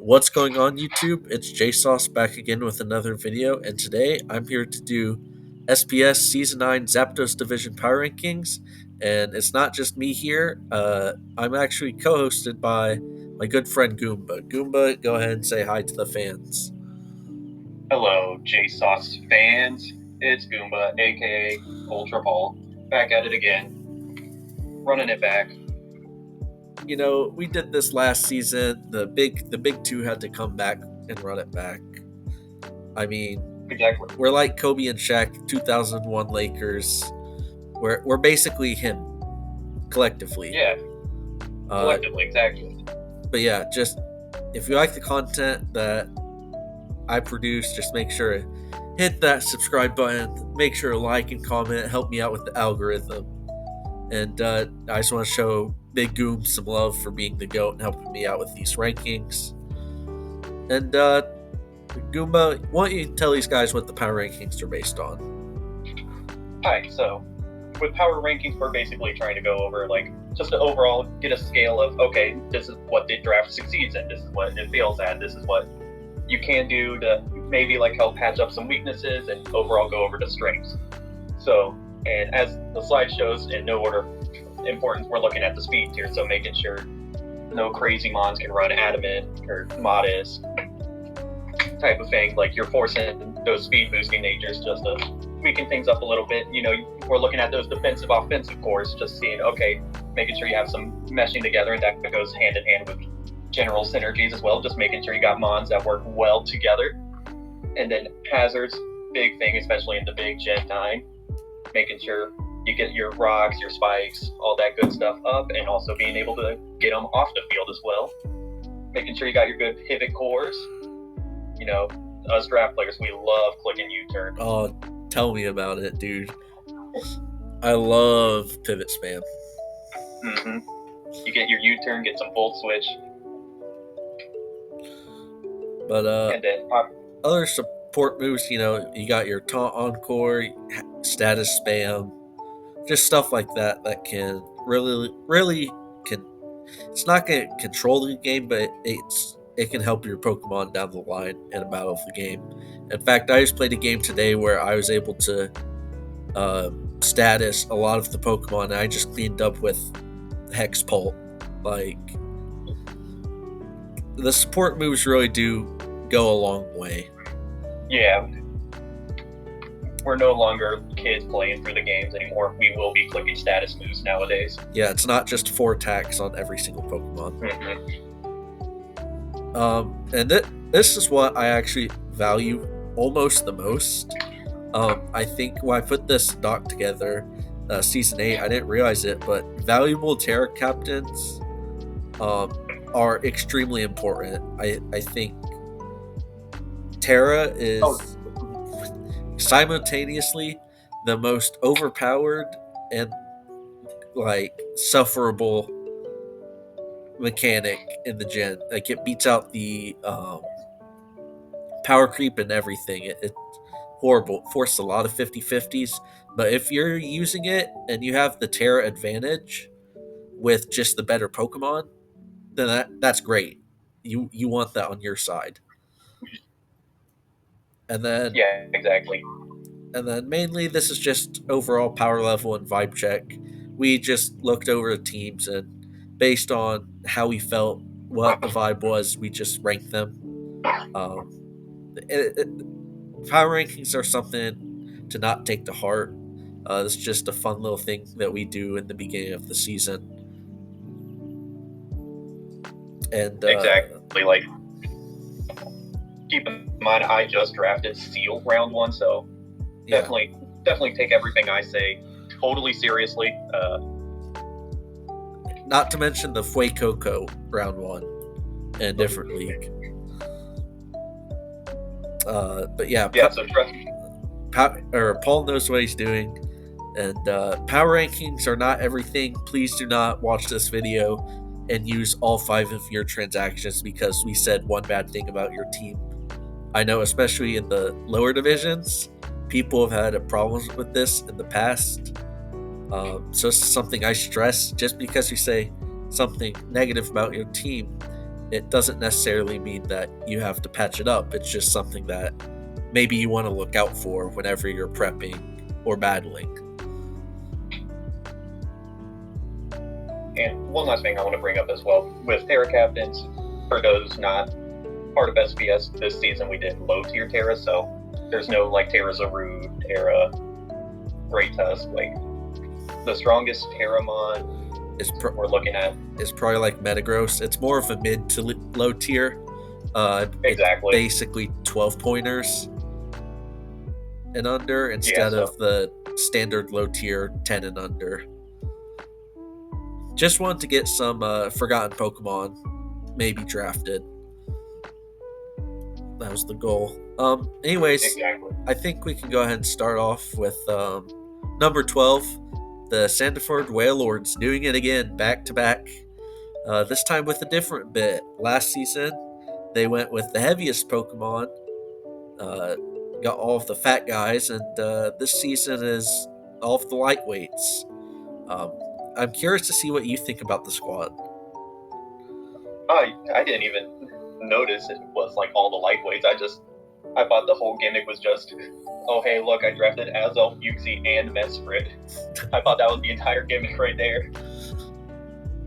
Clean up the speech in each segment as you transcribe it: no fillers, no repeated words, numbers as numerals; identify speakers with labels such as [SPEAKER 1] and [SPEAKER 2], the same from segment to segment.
[SPEAKER 1] What's going on, YouTube? It's JSauce back again with another video, and today I'm here to do SPS Season 9 Zapdos Division Power Rankings. And it's not just me here, I'm actually co hosted by my good friend Goomba. Goomba, go ahead and say hi to the fans.
[SPEAKER 2] Hello, JSauce fans. It's Goomba, aka Ultra Ball, back at it again, running it back.
[SPEAKER 1] You know, we did this last season. The big two had to come back and run it back. I mean,
[SPEAKER 2] Exactly.
[SPEAKER 1] we're like Kobe and Shaq, 2001 Lakers. We're basically him, collectively.
[SPEAKER 2] Yeah, collectively, exactly.
[SPEAKER 1] But yeah, just if you like the content that I produce, just make sure to hit that subscribe button. Make sure to like and comment. Help me out with the algorithm. And I just want to show Big Goom some love for being the GOAT and helping me out with these rankings. And Goomba, why don't you tell these guys what the power rankings are based on?
[SPEAKER 2] Hi, so with power rankings, we're basically trying to go over, just to overall get a scale of, okay, this is what the draft succeeds in, this is what it fails at, this is what you can do to maybe, help patch up some weaknesses and overall go over the strengths. So, and as the slide shows, in no order of importance, we're looking at the speed tier, so making sure no crazy mons can run adamant or modest type of thing. Like, you're forcing those speed boosting natures just to weaken things up a little bit. You know, we're looking at those defensive offensive cores, just seeing, okay, making sure you have some meshing together, and that goes hand in hand with general synergies as well, just making sure you got mons that work well together. And then hazards, big thing, especially in the big Gen 9, making sure you get your rocks, your spikes, all that good stuff up, and also being able to get them off the field as well. Making sure you got your good pivot cores. You know, us draft players, we love clicking U-turn.
[SPEAKER 1] Oh, tell me about it, dude. I love pivot spam.
[SPEAKER 2] Mm-hmm. You get your U-turn, get some volt switch.
[SPEAKER 1] But
[SPEAKER 2] and then
[SPEAKER 1] other support moves, you know, you got your taunt encore, status spam, just stuff like that that can really can. It's not going to control the game, but it can help your Pokemon down the line in a battle of the game. In fact, I just played a game today where I was able to status a lot of the Pokemon, and I just cleaned up with Hex Pult. Like, the support moves really do go a long way.
[SPEAKER 2] Yeah. We're no longer kids playing through the games anymore. We will be clicking status moves nowadays.
[SPEAKER 1] Yeah, it's not just 4 attacks on every single Pokemon.
[SPEAKER 2] Mm-hmm.
[SPEAKER 1] And this is what I actually value almost the most. I think when I put this doc together, Season 8, I didn't realize it, but valuable Terra captains are extremely important. I think Terra is simultaneously the most overpowered and sufferable mechanic in the gen. Like, it beats out the power creep and everything. It's horrible. It forced a lot of 50-50s, but if you're using it and you have the Terra advantage with just the better Pokemon, then that's great. You want that on your side. And then
[SPEAKER 2] yeah, exactly.
[SPEAKER 1] And then mainly this is just overall power level and vibe check. We just looked over the teams, and based on how we felt, what the vibe was, we just ranked them. Power rankings are something to not take to heart. It's just a fun little thing that we do in the beginning of the season. And
[SPEAKER 2] exactly, keep in mind, I just drafted Seal round 1, so yeah. Definitely take everything I say totally seriously.
[SPEAKER 1] Not to mention the Fuecoco round 1 in a different league. But yeah,
[SPEAKER 2] so trust me.
[SPEAKER 1] Paul knows what he's doing, and power rankings are not everything. Please do not watch this video and use all 5 of your transactions because we said one bad thing about your team. I know, especially in the lower divisions, people have had problems with this in the past. So it's something I stress. Just because you say something negative about your team it doesn't necessarily mean that you have to patch it up. It's just something that maybe you want to look out for whenever you're prepping or battling.
[SPEAKER 2] And one last thing I want to bring up as well with Terra Captains, for those not part of SPS this season, we did low tier Terra, so there's no like Terra Zaru, Terra Great Tusk. Like the strongest Terramon we're looking at
[SPEAKER 1] is probably like Metagross. It's more of a mid to low tier.
[SPEAKER 2] Exactly.
[SPEAKER 1] Basically 12 pointers and under instead of the standard low tier 10 and under. Just wanted to get some forgotten Pokemon maybe drafted. That was the goal. Anyways,
[SPEAKER 2] exactly.
[SPEAKER 1] I think we can go ahead and start off with number 12, the Sandiford Wailords, doing it again back to back. This time with a different bit. Last season, they went with the heaviest Pokemon, got all of the fat guys, and this season is all of the lightweights. I'm curious to see what you think about the squad.
[SPEAKER 2] I didn't even notice it was like all the lightweights. I thought the whole gimmick was just, oh hey, look, I drafted Azelf, Uxie, and Mesprit. I thought that was the entire gimmick right there.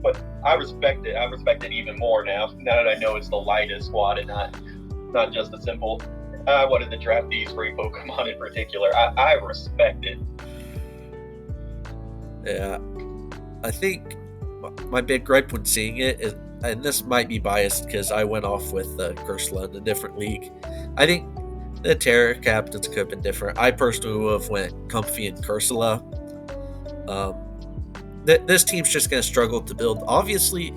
[SPEAKER 2] But I respect it. I respect it even more now that I know it's the lightest squad and not just a simple, I wanted to draft these three Pokemon in particular. I respect it.
[SPEAKER 1] Yeah. I think my big gripe when seeing it is, and this might be biased because I went off with Ursula in a different league. I think the Terra Captains could have been different. I personally would have went Comfy and Ursula. This team's just going to struggle to build. Obviously,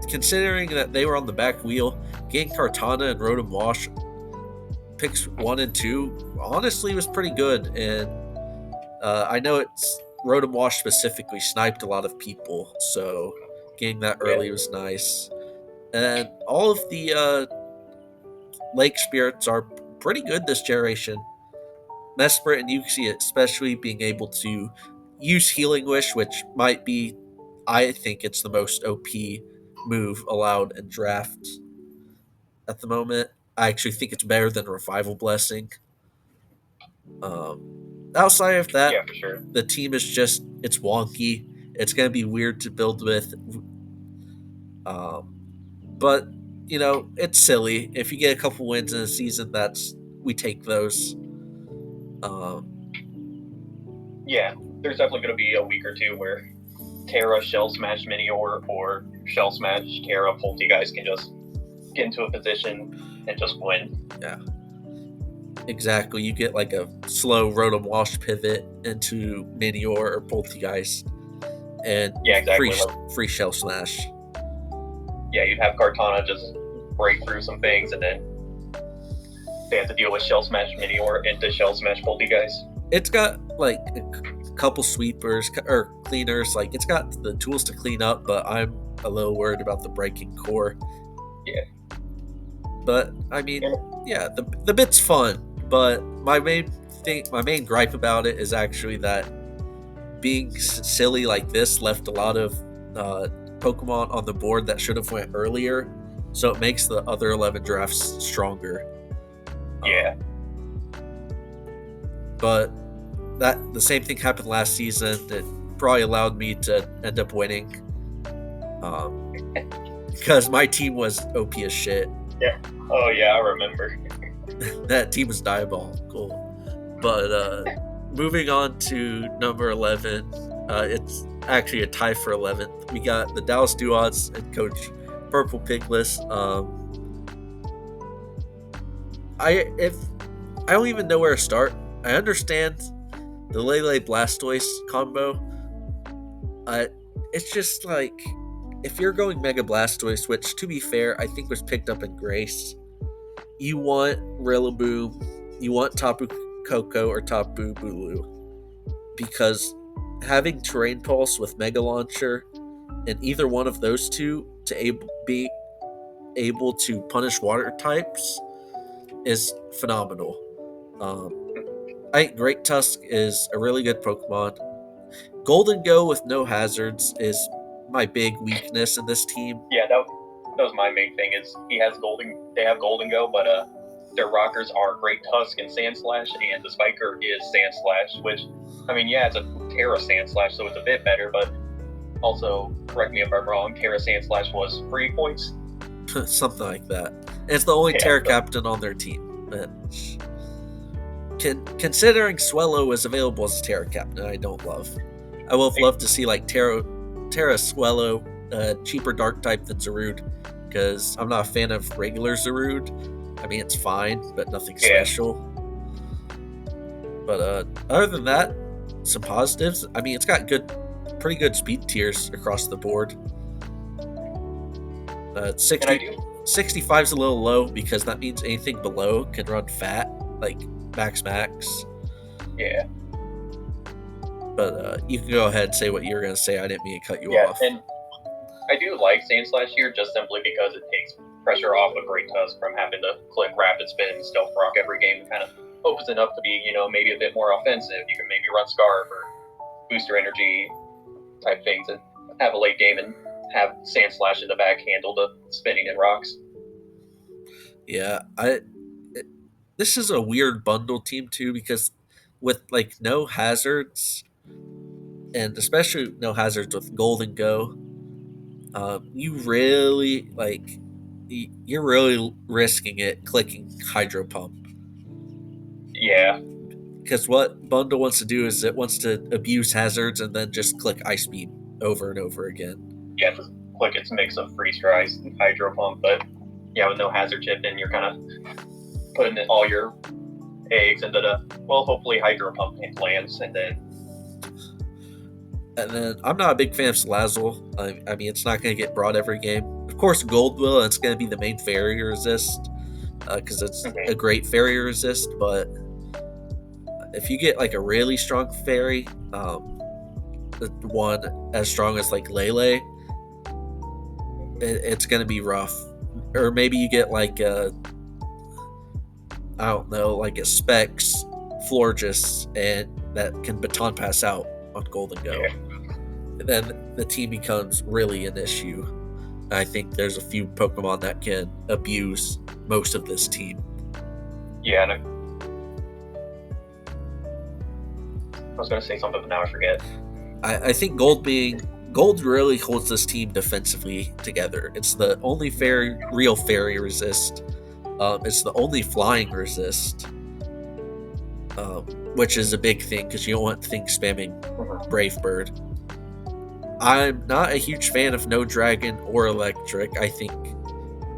[SPEAKER 1] considering that they were on the back wheel, getting Kartana and Rotom Wash picks 1 and 2 honestly was pretty good. And I know it's Rotom Wash specifically sniped a lot of people, so getting that early was nice. And all of the Lake Spirits are pretty good this generation. Mesprit and Uxie especially being able to use Healing Wish, which might be, I think it's the most OP move allowed in drafts at the moment. I actually think it's better than Revival Blessing. Outside of that,
[SPEAKER 2] yeah, for sure.
[SPEAKER 1] the team is just, it's wonky. It's going to be weird to build with. But, it's silly. If you get a couple wins in a season, we take those.
[SPEAKER 2] Yeah, there's definitely going to be a week or two where Terra Shell Smash Minior or Shell Smash Terra Poltegeist can just get into a position and just win.
[SPEAKER 1] Yeah. Exactly. You get like a slow Rotom Wash pivot into Minior or Poltegeist. And
[SPEAKER 2] yeah, exactly.
[SPEAKER 1] Free Shell Smash.
[SPEAKER 2] Yeah, you'd have Kartana just break through some things and then they have to deal with Shell Smash Minior into Shell Smash Poltegeist.
[SPEAKER 1] It's got like a couple sweepers or cleaners. Like it's got the tools to clean up, but I'm a little worried about the breaking core.
[SPEAKER 2] Yeah.
[SPEAKER 1] But I mean, yeah, the bit's fun. But my main gripe about it is actually that being silly like this left a lot of Pokemon on the board that should have went earlier, so it makes the other 11 drafts stronger.
[SPEAKER 2] Yeah.
[SPEAKER 1] But the same thing happened last season. It probably allowed me to end up winning. Because my team was OP as shit.
[SPEAKER 2] Yeah. Oh yeah, I remember.
[SPEAKER 1] That team was diabolical. But moving on to number 11, it's actually a tie for 11th. We got the Dallas Duots and Coach Purple Pigless. I don't even know where to start. I understand the Lele Blastoise combo. It's just like, if you're going Mega Blastoise, which to be fair, I think was picked up in Grace, you want Rillaboom, you want Tapu Koko or Tapu Bulu, because having Terrain Pulse with Mega Launcher and either one of those two to be able to punish water types is phenomenal. I think Great Tusk is a really good Pokemon. Golden Go with no hazards is my big weakness in this team.
[SPEAKER 2] Yeah, that was my main thing. Is he has golden? They have golden go, but their rockers are Great Tusk and Sand Slash, and the Spiker is Sand Slash. Which, I mean, yeah, it's a Terra Sand Slash, so it's a bit better. But also, correct me if I'm wrong. Terra Sand Slash was 3 points.
[SPEAKER 1] Something like that. And it's the only Terra Captain on their team. Considering Swellow is available as a Terra Captain, I don't love. I would have loved to see like Terra Swellow, cheaper Dark type than Zarude, because I'm not a fan of regular Zarude. I mean, it's fine, but nothing special. But other than that, some positives. I mean, it's got pretty good speed tiers across the board. 65 is a little low because that means anything below can run fat, like max.
[SPEAKER 2] Yeah.
[SPEAKER 1] But you can go ahead and say what you were going to say. I didn't mean to cut you off.
[SPEAKER 2] And I do like Sand Slash here just simply because it takes pressure off of Great Tusk from having to click Rapid Spin and Stealth Rock every game, and kind of opens it up to be, maybe a bit more offensive. You can maybe run Scarf or Booster Energy type things and have a late game and have Sand Slash in the back handle the spinning and rocks.
[SPEAKER 1] Yeah, this is a weird bundle team too, because with like no hazards, and especially no hazards with Golden Go, you really you're really risking it clicking Hydro Pump.
[SPEAKER 2] Yeah.
[SPEAKER 1] Because what Bundle wants to do is it wants to abuse hazards and then just click Ice Beam over and over again.
[SPEAKER 2] Yeah, just click its mix of Freeze Dry and Hydro Pump, but yeah, with no hazard chip in, you're kind of putting all your eggs into hopefully Hydro Pump lands, and then
[SPEAKER 1] I'm not a big fan of Salazzle. I mean, it's not going to get brought every game. Of course, Gold will, and it's going to be the main fairy resist, because it's a great fairy resist, but if you get like a really strong fairy, the one as strong as like Lele, it's going to be rough. Or maybe you get like a Specs Florges, and that can baton pass out on Golden Go.
[SPEAKER 2] Yeah.
[SPEAKER 1] And then the team becomes really an issue. I think there's a few Pokemon that can abuse most of this team.
[SPEAKER 2] Yeah, and I was going to say something, but now I forget.
[SPEAKER 1] I think Gold really holds this team defensively together. It's the only real fairy resist. It's the only flying resist, which is a big thing because you don't want things spamming Brave Bird. I'm not a huge fan of no Dragon or Electric. I think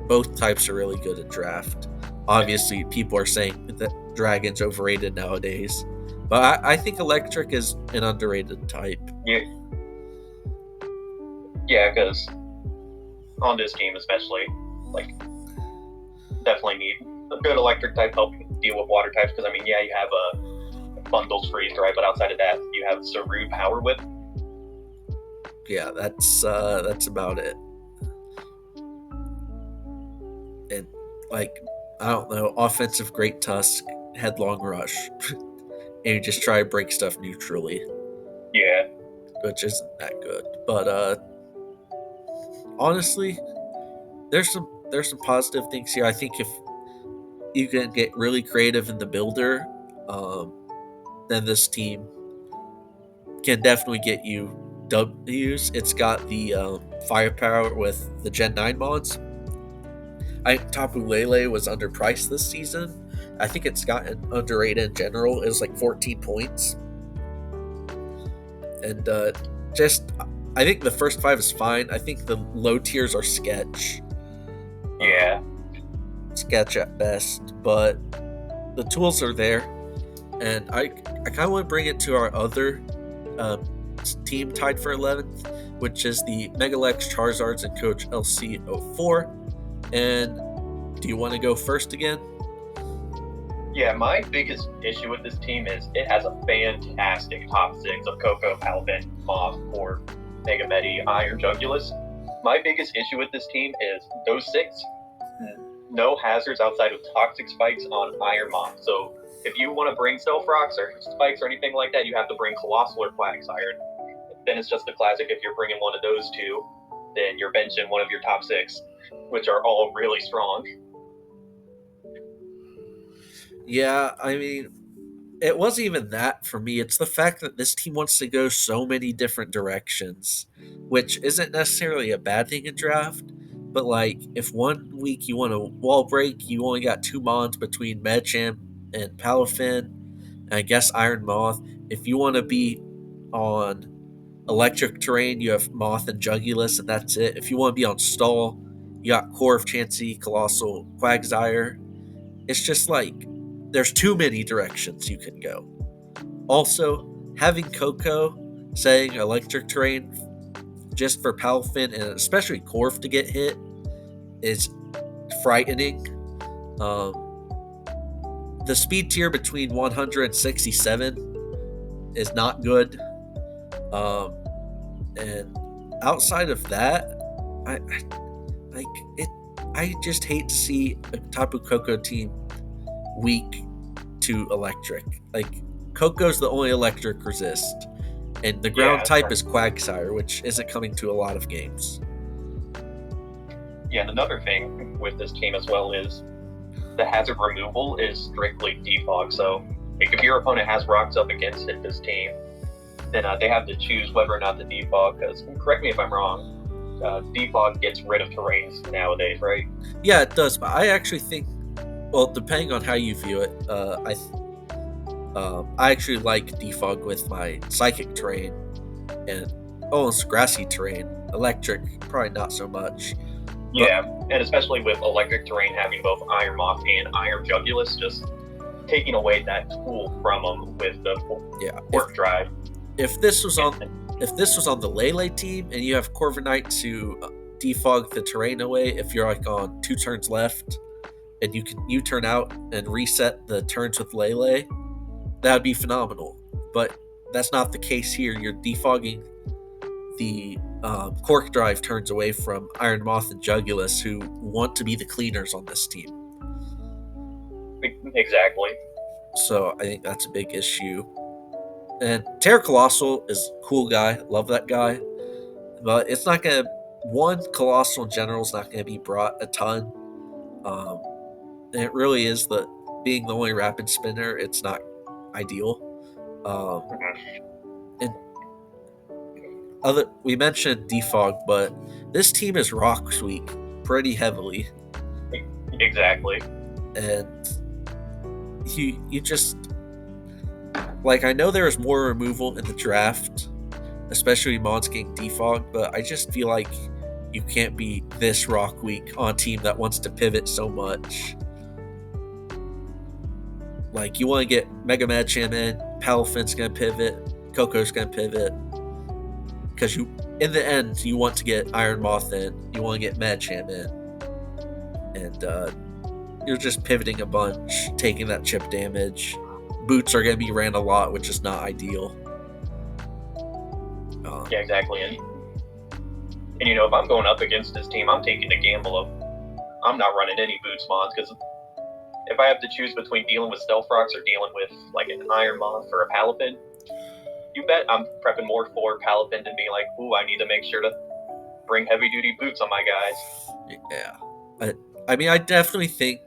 [SPEAKER 1] both types are really good at draft. Obviously, people are saying that Dragon's overrated nowadays, but I think Electric is an underrated type.
[SPEAKER 2] Yeah, because on this team especially, definitely need a good Electric type helping deal with water types. Because I mean, yeah, you have a Bundles Freeze Dry, but outside of that, you have Zarude Power Whip.
[SPEAKER 1] Yeah, that's about it. And I don't know, offensive Great Tusk, Headlong Rush, and you just try to break stuff neutrally.
[SPEAKER 2] Yeah,
[SPEAKER 1] which isn't that good. But honestly, there's some positive things here. I think if you can get really creative in the builder, then this team can definitely get you W's. It's got the firepower with the Gen 9 mods. I think Tapu Lele was underpriced this season. I think it's gotten underrated in general. It was like 14 points. And I think the first 5 is fine. I think the low tiers are sketch.
[SPEAKER 2] Yeah.
[SPEAKER 1] Sketch at best. But the tools are there. And I kind of want to bring it to our other team tied for 11th, which is the Megalex Charizards and Coach LC04. And do you want to go first again?
[SPEAKER 2] Yeah, my biggest issue with this team is it has a fantastic top 6 of Coco, Palpin, Moth, or Megamedi, Iron, Jugulus. My biggest issue with this team is those 6, no hazards outside of Toxic Spikes on Iron Moth. So if you want to bring Stealth Rocks or Spikes or anything like that, you have to bring Colossal or Quagsire. then it's just the classic. If you're bringing one of those two, then you're benching one of your top 6, which are all really strong.
[SPEAKER 1] Yeah, I mean, it wasn't even that for me. It's the fact that this team wants to go so many different directions, which isn't necessarily a bad thing in draft. But like, if one week you want a wall break, you only got 2 mons between Medcham and Palafin, and I guess Iron Moth. If you want to be on electric terrain, you have Moth and Jugulus, and that's it. If you want to be on stall, you got Corv, Chansey, Colossal, Quagsire. It's just like there's too many directions you can go. Also, having Coco saying electric terrain just for Palafin and especially Corv to get hit is frightening. The speed tier between 167 is not good. And outside of that, I like it. I just hate to see a Tapu Koko team weak to electric. Like Coco's the only electric resist, and the ground type is Quagsire, which isn't coming to a lot of games.
[SPEAKER 2] Yeah, and another thing with this team as well is the hazard removal is strictly defog. So like, if your opponent has rocks up against it, this team, then they have to choose whether or not to defog. Because correct me if I'm wrong, defog gets rid of terrains nowadays, right?
[SPEAKER 1] Yeah, it does. But I actually think, well, depending on how you view it, I actually like defog with my psychic terrain and almost grassy terrain. Electric, probably not so much.
[SPEAKER 2] Yeah, and especially with electric terrain having both Iron Moth and Iron Jugulus, just taking away that tool from them with the Warp Drive.
[SPEAKER 1] If this was on the Lele team and you have Corviknight to defog the terrain away, if you're like on 2 turns left and you can U-turn out and reset the turns with Lele, that would be phenomenal. But that's not the case here. You're defogging the Cork Drive turns away from Iron Moth and Jugulus, who want to be the cleaners on this team.
[SPEAKER 2] Exactly.
[SPEAKER 1] So I think that's a big issue. And Terra Colossal is a cool guy. Love that guy. But it's not going to... One, Colossal in general is not going to be brought a ton. And it really is being the only rapid spinner, it's not ideal. And we mentioned defog, but this team is rocks weak pretty heavily.
[SPEAKER 2] Exactly.
[SPEAKER 1] And you just... Like, I know there is more removal in the draft, especially Mons getting defogged, but I just feel like you can't be this rock weak on a team that wants to pivot so much. Like, you want to get Mega Madcham in, Palafin's going to pivot, Coco's going to pivot, because in the end, you want to get Iron Moth in, you want to get Madcham in, and you're just pivoting a bunch, taking that chip damage. Boots are going to be ran a lot, which is not ideal.
[SPEAKER 2] Yeah, exactly. And if I'm going up against this team, I'm taking the gamble of I'm not running any Boots mods, because if I have to choose between dealing with Stealth Rocks or dealing with like an Iron Moth or a Palafin, you bet I'm prepping more for Palafin than being like, ooh, I need to make sure to bring heavy-duty boots on my guys.
[SPEAKER 1] Yeah. I mean, I definitely think,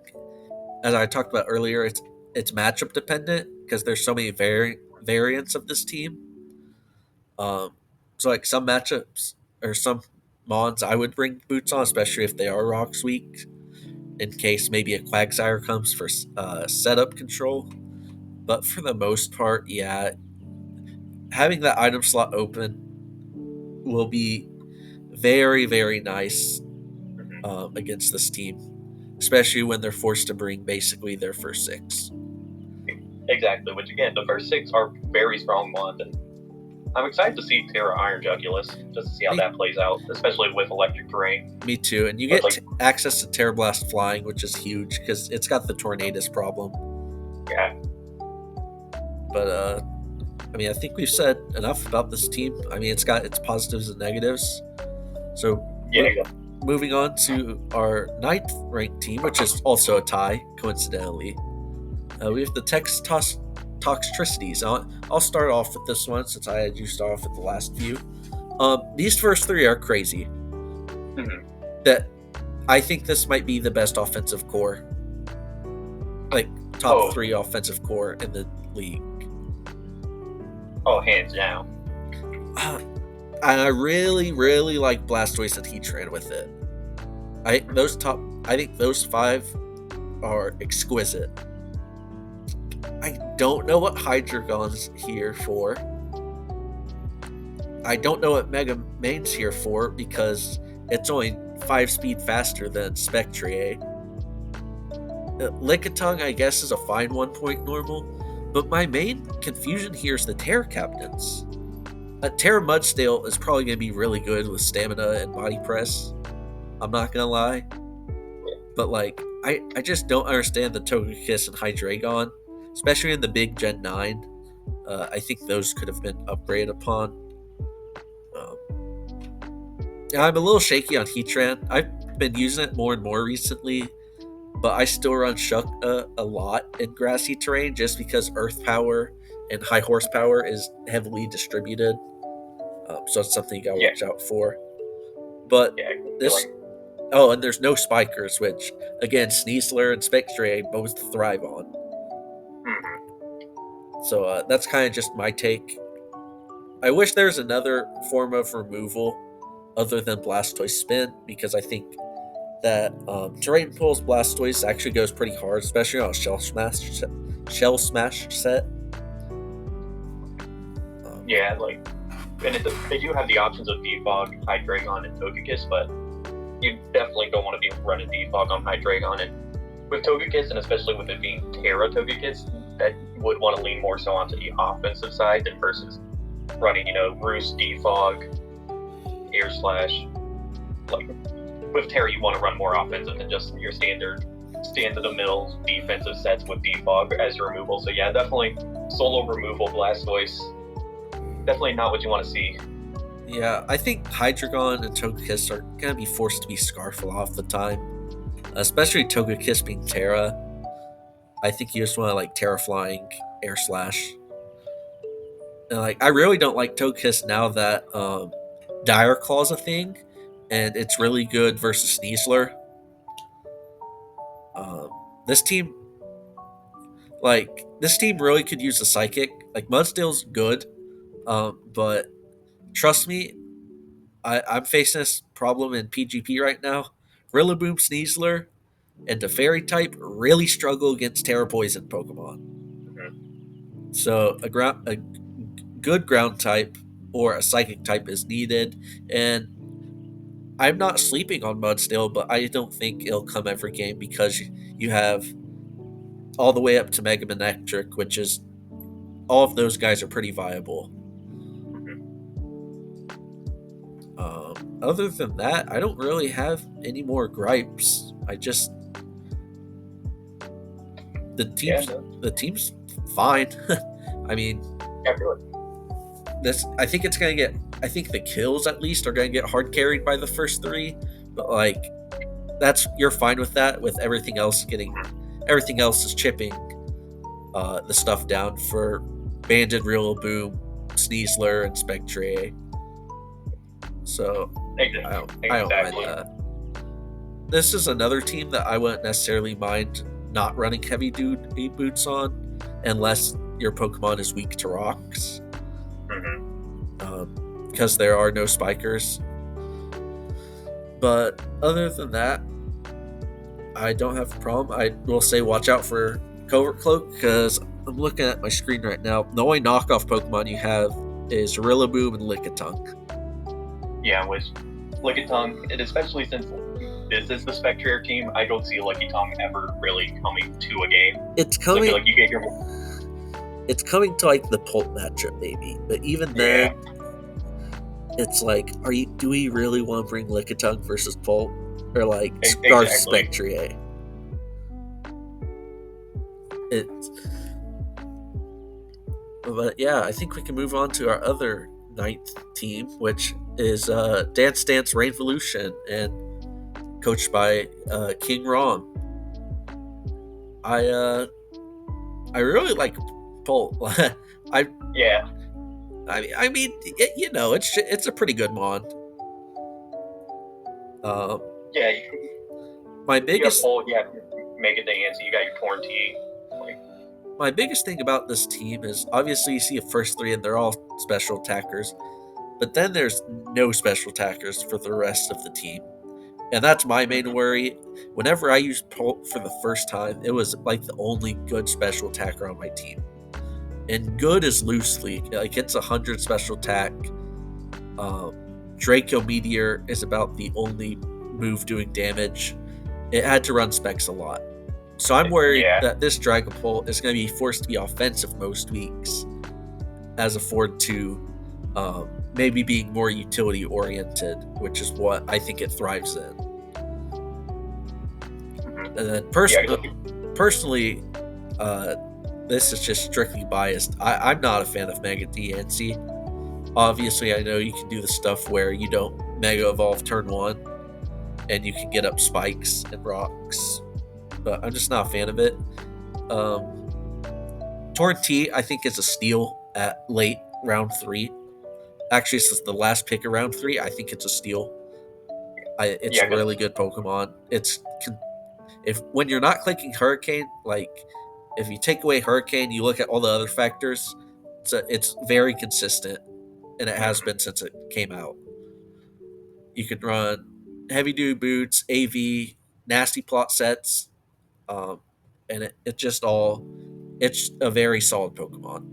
[SPEAKER 1] as I talked about earlier, it's matchup dependent because there's so many variants of this team. So like some matchups or some mons I would bring boots on, especially if they are rocks weak, in case maybe a Quagsire comes for setup control. But for the most part, yeah, having that item slot open will be very, very nice against this team, especially when they're forced to bring basically their first 6.
[SPEAKER 2] Exactly, which again, the first 6 are very strong ones, and I'm excited to see Terra Iron Jugulus, just to see how that plays out, especially with electric terrain.
[SPEAKER 1] Me too, and you get access to Terra Blast Flying, which is huge, because it's got the Tornadus problem.
[SPEAKER 2] Yeah.
[SPEAKER 1] But, I mean, I think we've said enough about this team. I mean, it's got its positives and negatives. So, moving on to our 9th ranked team, which is also a tie, coincidentally. We have the toxicities. I'll start off with this one since I had you start off with the last few. These first three are crazy.
[SPEAKER 2] Mhm.
[SPEAKER 1] That I think this might be the best offensive core, like top
[SPEAKER 2] Oh.
[SPEAKER 1] 3 offensive core in the league.
[SPEAKER 2] Oh, hands down.
[SPEAKER 1] And I really, really like Blastoise and Heatran with it. I think those 5 are exquisite. I don't know what Hydreigon's here for. I don't know what Mega Main's here for because it's only 5 speed faster than Spectrier. Lickitung, I guess, is a fine 1-point normal, but my main confusion here is the Terra Captains. Terra Mudstale is probably going to be really good with stamina and body press. I'm not going to lie. But, like, I just don't understand the Togekiss and Hydreigon, especially in the big Gen 9. I think those could have been upgraded upon. I'm a little shaky on Heatran. I've been using it more and more recently, but I still run Shuck a lot in grassy terrain just because Earth Power and High Horsepower is heavily distributed. So it's something you gotta watch out for. But this... Oh, and there's no Spikers, which, again, Sneasler and Spectre both thrive on.
[SPEAKER 2] Mhm.
[SPEAKER 1] So that's kind of just my take. I wish there's another form of removal other than Blastoise Spin, because I think that Terrain Pulse Blastoise actually goes pretty hard, especially on a Shell Smash set.
[SPEAKER 2] Yeah, like, and they do have the options of Defog, Hydreigon, and Togekiss, but you definitely don't want to be running Defog on Hydreigon. And with Togekiss, and especially with it being Terra Togekiss, that would want to lean more so onto the offensive side than versus running, Roost, Defog, Air Slash. Like, with Terra, you want to run more offensive than just your standard stand-to-the-middle defensive sets with Defog as your removal. So yeah, definitely solo removal Blastoise. Definitely not what you want to see.
[SPEAKER 1] Yeah, I think Hydreigon and Togekiss are going to be forced to be Scarf a lot of the time. Especially Togekiss being Terra. I think you just want to, like, Terra Flying, Air Slash. And, like, I really don't like Togekiss now that Dire Claw's a thing, and it's really good versus Sneasler. This team really could use a Psychic. Like, Mudstale's good, but trust me, I'm facing this problem in PGP right now. Rillaboom, Sneasler, and the Fairy type really struggle against Terra Poison Pokemon.
[SPEAKER 2] Mhm.
[SPEAKER 1] So a good ground type or a Psychic type is needed, and I'm not sleeping on Mudstale, but I don't think it'll come every game because you have all the way up to Mega Manectric, which is all of those guys are pretty viable. Other than that, I don't really have any more gripes. The team's fine. I mean, I think it's gonna get. I think the kills at least are gonna get hard carried by the first 3, but like you're fine with that. With everything else is chipping the stuff down for Banded, Rillaboom, Sneasler, and Spectre. So
[SPEAKER 2] Exactly.
[SPEAKER 1] I don't mind that. This is another team that I wouldn't necessarily mind not running heavy duty boots on, unless your Pokemon is weak to rocks. Because there are no Spikers. But other than that, I don't have a problem. I will say watch out for Covert Cloak, because I'm looking at my screen right now. The only knockoff Pokemon you have is Rillaboom and Lickitung.
[SPEAKER 2] Yeah, with Lickitung, and especially since this is the Spectrier team, I don't see Lickitung ever really coming to a game.
[SPEAKER 1] It's coming.
[SPEAKER 2] So I feel like you get your...
[SPEAKER 1] It's coming to like the Pult matchup, maybe. But even then, it's like, do we really want to bring Lickitung versus Pult, or like Scarf Spectrier? But yeah, I think we can move on to our other 9th team, which is Dance Dance Rainvolution, and coached by King Rom. I really like Dragapult. I
[SPEAKER 2] Yeah,
[SPEAKER 1] I mean, it's a pretty good mon. Um,
[SPEAKER 2] yeah.
[SPEAKER 1] my
[SPEAKER 2] You have
[SPEAKER 1] biggest
[SPEAKER 2] Bolt, you have Mega Dancy, you got your Torn T. Like,
[SPEAKER 1] my biggest thing about this team is obviously you see a first three and they're all special attackers, but then there's no special attackers for the rest of the team. And that's my main worry. Whenever I used Bolt for the first time, it was like the only good special attacker on my team. And good is loosely like it's 100 special attack. Um, Draco Meteor is about the only move doing damage. It had to run specs a lot. So I'm worried
[SPEAKER 2] yeah,
[SPEAKER 1] that this Dragapult is going to be forced to be offensive most weeks, as afford to maybe being more utility oriented, which is what I think it thrives in. And then personally, this is just strictly biased. I'm not a fan of Mega DNC. Obviously, I know you can do the stuff where you don't Mega Evolve turn 1 and you can get up spikes and rocks, but I'm just not a fan of it. Torn T, I think, is a steal at late round 3. Actually, since the last pick of round 3, I think it's a steal. It's a really good Pokemon. If when you're not clicking Hurricane, like if you take away Hurricane, you look at all the other factors. It's very consistent, and it has been since it came out. You can run heavy duty boots, AV, nasty plot sets, and it's a very solid Pokemon.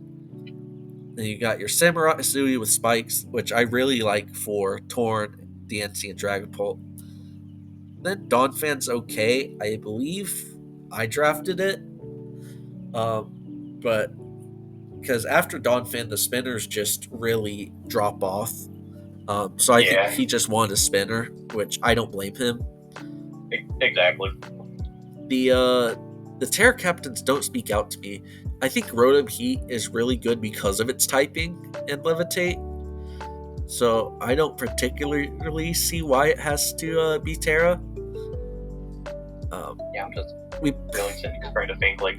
[SPEAKER 1] Then you got your Samurai Hisui with spikes, which I really like for Torn, DNC, and Dragapult. Then Donphan's okay. I believe I drafted it. But because after Donphan, the spinners just really drop off. So I think he just wanted a spinner, which I don't blame him.
[SPEAKER 2] Exactly.
[SPEAKER 1] The Terra Captains don't speak out to me. I think Rotom Heat is really good because of its typing and Levitate. So I don't particularly see why it has to be Terra.
[SPEAKER 2] I'm just really trying to think like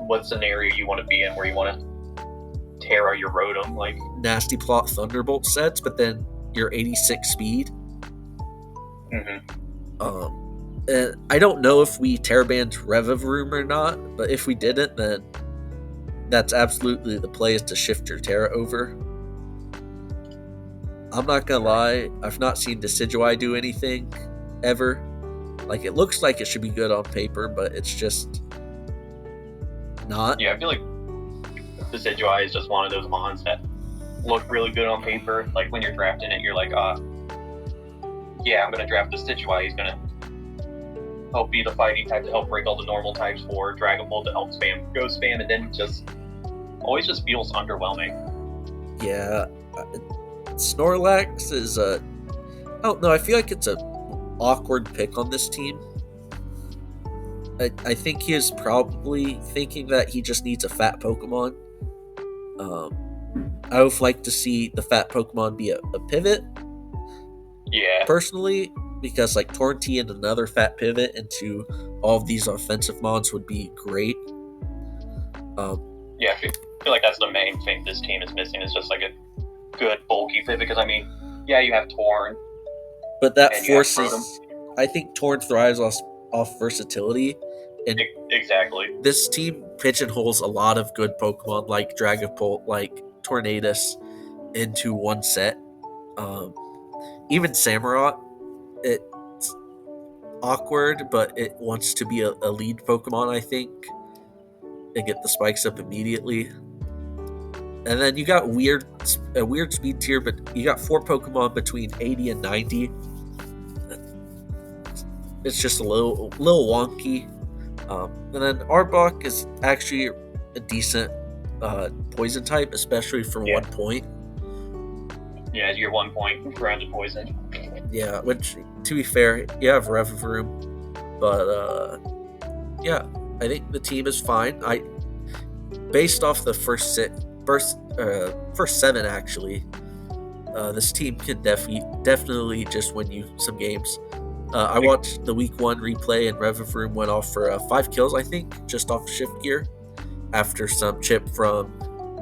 [SPEAKER 2] what scenario you want to be in where you want to Terra your Rotom, like
[SPEAKER 1] nasty plot Thunderbolt sets, but then your 86 speed. And I don't know if we Terra banned Revavroom or not, but if we didn't, then that's absolutely the play, is to shift your Terra over. I'm not gonna lie, I've not seen Decidueye do anything ever. Like, it looks like it should be good on paper, but it's just not.
[SPEAKER 2] Yeah, I feel like Decidueye is just one of those mons that look really good on paper. Like, when you're drafting it, you're like, yeah, I'm gonna draft Decidueye. He's gonna help be the fighting type to help break all the normal types for Dragapult to help Ghost spam, and then just always just feels underwhelming.
[SPEAKER 1] Yeah, Snorlax is I don't know, I feel like it's a awkward pick on this team. I think he is probably thinking that he just needs a fat Pokemon. I would like to see the fat Pokemon be a pivot.
[SPEAKER 2] Yeah.
[SPEAKER 1] Personally, because like Tornti and another fat pivot into all of these offensive mons would be great.
[SPEAKER 2] Yeah, I feel like that's the main thing this team is missing, is just like a good bulky pivot. Because I mean, yeah, you have Torn,
[SPEAKER 1] but that forces. I think Torn thrives off versatility, and
[SPEAKER 2] exactly,
[SPEAKER 1] this team pigeonholes a lot of good Pokemon like Dragapult, like Tornadus, into one set. Even Samurott, it's awkward, but it wants to be a lead Pokemon, I think, and get the spikes up immediately. And then you got a weird speed tier, but you got 4 Pokemon between 80 and 90. It's just a little wonky. And then Arbok is actually a decent poison type, especially for 1 point.
[SPEAKER 2] Yeah, you're 1 point grounded poison.
[SPEAKER 1] Yeah, which, to be fair, you have Revavroom, but yeah, I think the team is fine. Based off the first 7 actually, this team can definitely just win you some games. I watched the week 1 replay, and Revavroom went off for 5 kills, I think, just off shift gear. after some chip from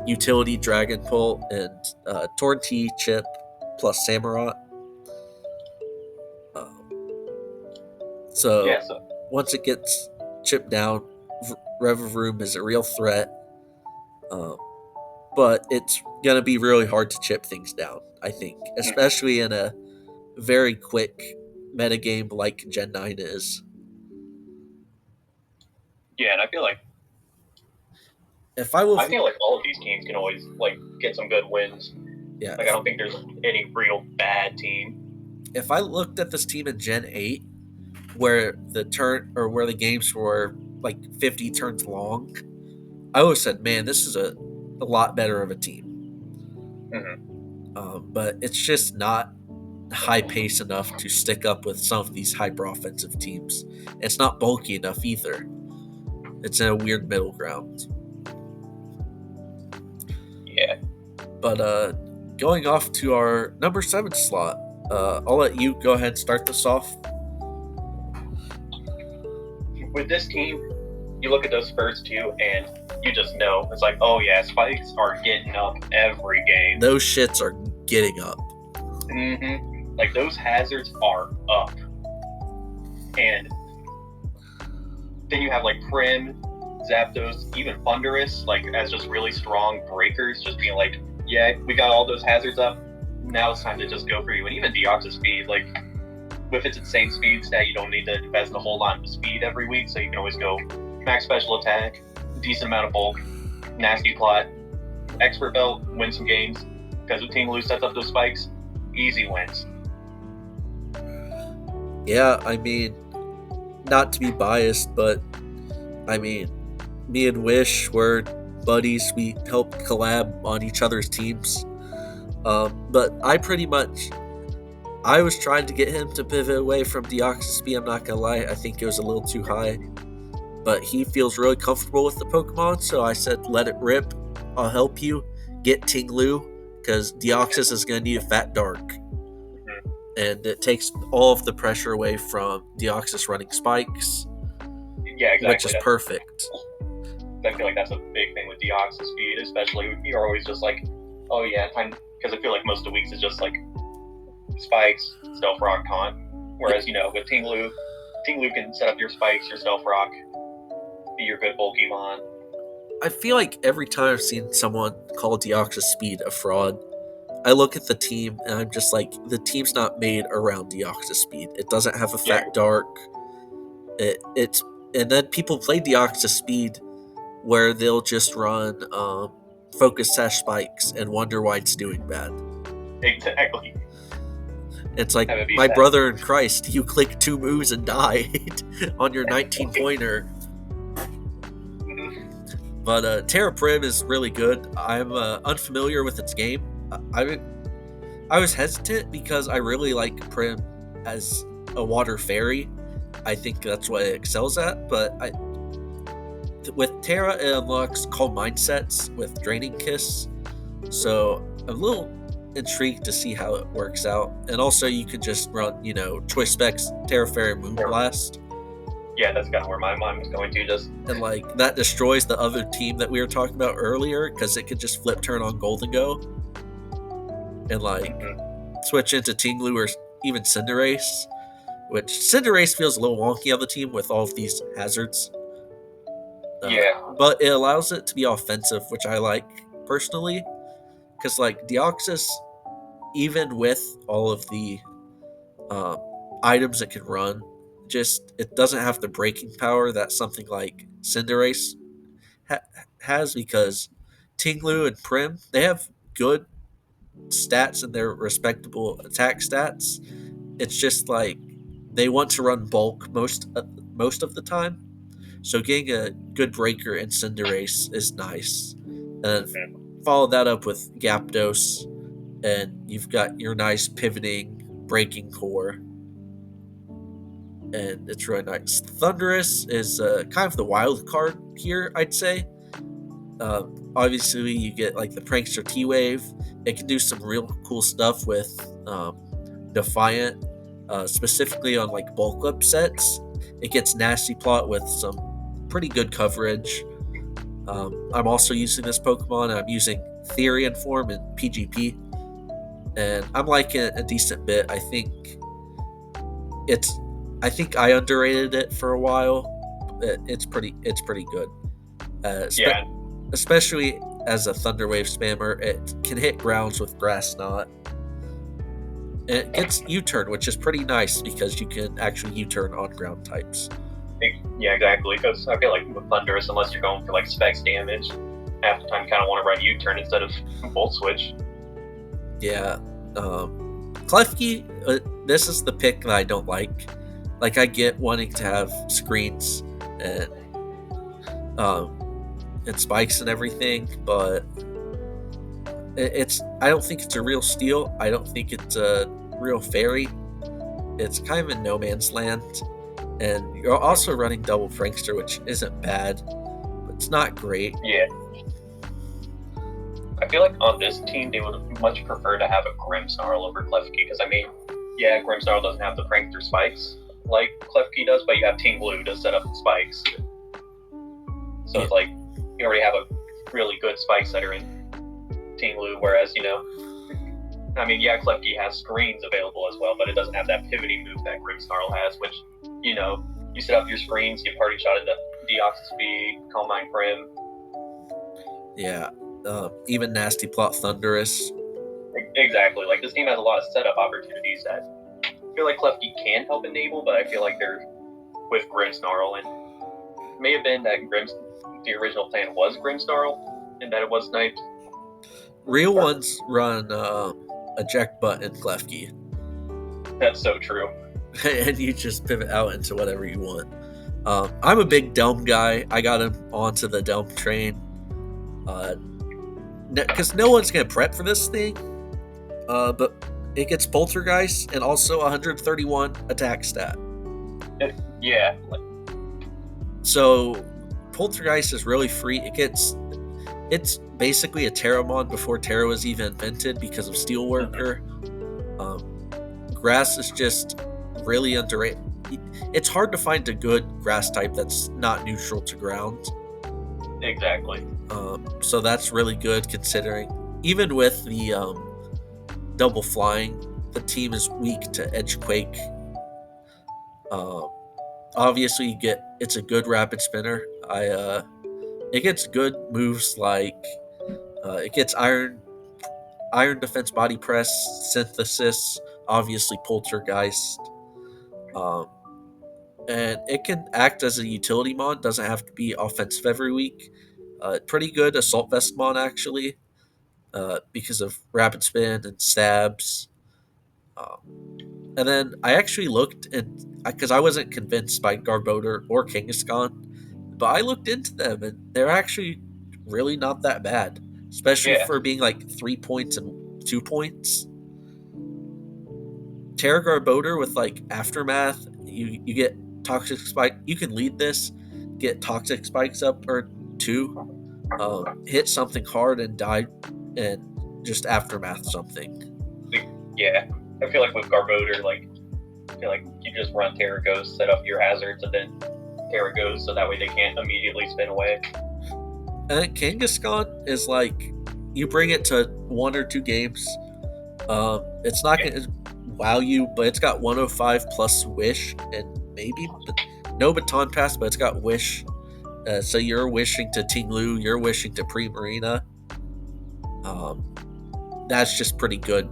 [SPEAKER 1] Utility Dragon Pult and Tornti chip plus Samurott. So
[SPEAKER 2] Yeah, so
[SPEAKER 1] once it gets chipped down, Revavroom is a real threat. Um, but it's going to be really hard to chip things down, I think, especially in a very quick metagame like Gen 9 is.
[SPEAKER 2] yeah, and
[SPEAKER 1] If I will,
[SPEAKER 2] I feel like all of these teams can always like get some good wins.
[SPEAKER 1] yeah,
[SPEAKER 2] Like I don't think there's any real bad team.
[SPEAKER 1] if I looked at this team in Gen 8, where where the games were like 50 turns long, I always said, man, this is a lot better of a team. But it's just not high pace enough to stick up with some of these hyper offensive teams. It's not bulky enough either. It's in a weird middle ground.
[SPEAKER 2] Yeah.
[SPEAKER 1] But going off to our number 7 slot, I'll let you go ahead and start this off.
[SPEAKER 2] With this team, you look at those first two and you just know it's like, oh yeah, spikes are getting up every game.
[SPEAKER 1] Those shits are getting up.
[SPEAKER 2] Like those hazards are up. And then you have like Prim, Zapdos, even Thunderous, like as just really strong breakers, just being like, yeah, we got all those hazards up. Now it's time to just go for you. And even Deoxys speed, like with its insane speed stat, you don't need to invest a whole lot of speed every week, so you can always go max special attack, decent amount of bulk, nasty plot, expert belt, win some games. Because if Team Blue sets up those spikes, easy wins.
[SPEAKER 1] Yeah, I mean, not to be biased, but I mean, me and Wish were buddies. We helped collab on each other's teams. But I was trying to get him to pivot away from Deoxys speed. I'm not gonna lie, I think it was a little too high. But he feels really comfortable with the Pokemon, so I said, let it rip. I'll help you get Tinglu, because Deoxys is gonna need a Fat Dark. And it takes all of the pressure away from Deoxys running spikes.
[SPEAKER 2] Yeah, exactly.
[SPEAKER 1] Which is perfect.
[SPEAKER 2] I feel like that's a big thing with Deoxys speed, especially you're always just like, oh yeah, time, because I feel like most of the weeks is just like spikes, stealth rock, taunt. Whereas, with Tinglu can set up your spikes, your stealth rock, be your good bulky Mon.
[SPEAKER 1] I feel like every time I've seen someone call Deoxys speed a fraud, I look at the team and I'm just like, the team's not made around Deoxys speed. It doesn't have a Fat Dark. It's and then people play Deoxys speed where they'll just run focus sash spikes and wonder why it's doing bad.
[SPEAKER 2] Exactly.
[SPEAKER 1] It's like my brother in Christ, you click 2 moves and died on your 19 pointer. But Terra Prim is really good. I'm unfamiliar with its game. I was hesitant because I really like Prim as a water fairy. I think that's what it excels at. But with Terra, it unlocks Calm Mindsets with Draining Kiss. So I'm a little intrigued to see how it works out. And also you can just run, Choice Specs, Terra Fairy, Moonblast.
[SPEAKER 2] Yeah, that's kind of where my mind was going to.
[SPEAKER 1] And that destroys the other team that we were talking about earlier, because it could just flip turn on Golden Go and switch into Tinglu or even Cinderace, which Cinderace feels a little wonky on the team with all of these hazards. But it allows it to be offensive, which I like personally, because Deoxys, even with all of the items it can run, it doesn't have the breaking power that something like Cinderace has, because Tinglu and Prim, they have good stats and their respectable attack stats. It's just they want to run bulk most of the time, so getting a good breaker in Cinderace is nice. And follow that up with Zapdos, and you've got your nice pivoting breaking core, and it's really nice. Thunderous is kind of the wild card here, I'd say. Obviously, you get the Prankster T-Wave. It can do some real cool stuff with Defiant, specifically on bulk up sets. It gets Nasty Plot with some pretty good coverage. I'm also using this Pokemon. I'm using Therian form in PGP, and I'm liking it a decent bit. It's I think I underrated it for a while. It's pretty good.
[SPEAKER 2] Yeah,
[SPEAKER 1] Especially as a Thunder Wave spammer, it can hit grounds with Grass Knot. And it gets U-turn, which is pretty nice because you can actually U-turn on ground types.
[SPEAKER 2] yeah, exactly. Because I feel like with Thunderous, unless you're going for like specs damage, half the time you kind of want to run U-turn instead of Volt Switch.
[SPEAKER 1] Yeah. Klefki, this is the pick that I don't like. Like, I get wanting to have screens and um, and spikes and everything, but I don't think it's a real steal. I don't think it's a real fairy. It's kind of in no man's land, and you're also running double Prankster, which isn't bad, but it's not great.
[SPEAKER 2] Yeah. I feel like on this team they would much prefer to have a Grimmsnarl over Klefki, because I mean, yeah, Grimmsnarl doesn't have the Prankster spikes like Klefki does, but you have Team Blue to set up the spikes. So it's like you already have a really good spike setter in Team Blue, whereas, I mean, yeah, Klefki has screens available as well, but it doesn't have that pivoting move that Grimmsnarl has, which, you set up your screens, you party shot into Deoxys B, Calm Mind Prim.
[SPEAKER 1] Yeah, even Nasty Plot Thunderous.
[SPEAKER 2] Exactly. Like, this team has a lot of setup opportunities that I feel like Klefki can help enable, but I feel like they're with Grimmsnarl, and it may have been that the original plan was Grimmsnarl, and that it was sniped.
[SPEAKER 1] Real ones run eject button Klefki.
[SPEAKER 2] That's so true.
[SPEAKER 1] And you just pivot out into whatever you want. I'm a big Delm guy. I got him onto the Delm train. Because no one's going to prep for this thing. But it gets Poltergeist and also 131 attack stat.
[SPEAKER 2] Yeah.
[SPEAKER 1] So Poltergeist is really free. It's basically a Terramon before Terra was even invented because of Steelworker. Grass is just really underrated. It's hard to find a good grass type that's not neutral to ground.
[SPEAKER 2] Exactly.
[SPEAKER 1] So that's really good considering even with the double flying, the team is weak to Edgequake. Obviously, it's a good rapid spinner. It gets good moves like it gets iron defense, body press, synthesis, obviously poltergeist, and it can act as a utility mon. Doesn't have to be offensive every week. Pretty good assault vest mon actually, because of rapid spin and stabs. And then I actually looked and because I wasn't convinced by Garbodor or Kangaskhan, but I looked into them and they're actually really not that bad, especially for being like 3 points and 2 points. Terra Garbodor with like Aftermath, you get Toxic Spike. You can lead this, get Toxic Spikes up or 2, hit something hard and die, and just Aftermath something.
[SPEAKER 2] Yeah, I feel like with Garbodor, I feel like you just run Terra Ghost, set up your hazards, and then Terra Ghost, so that way they can't immediately spin away.
[SPEAKER 1] And Kangaskhan is like you bring it to 1 or 2 games. It's not going to wow you, but it's got 105 plus Wish and maybe no Baton Pass, but it's got Wish. So you're wishing to Tinglu, you're wishing to Primarina. That's just pretty good.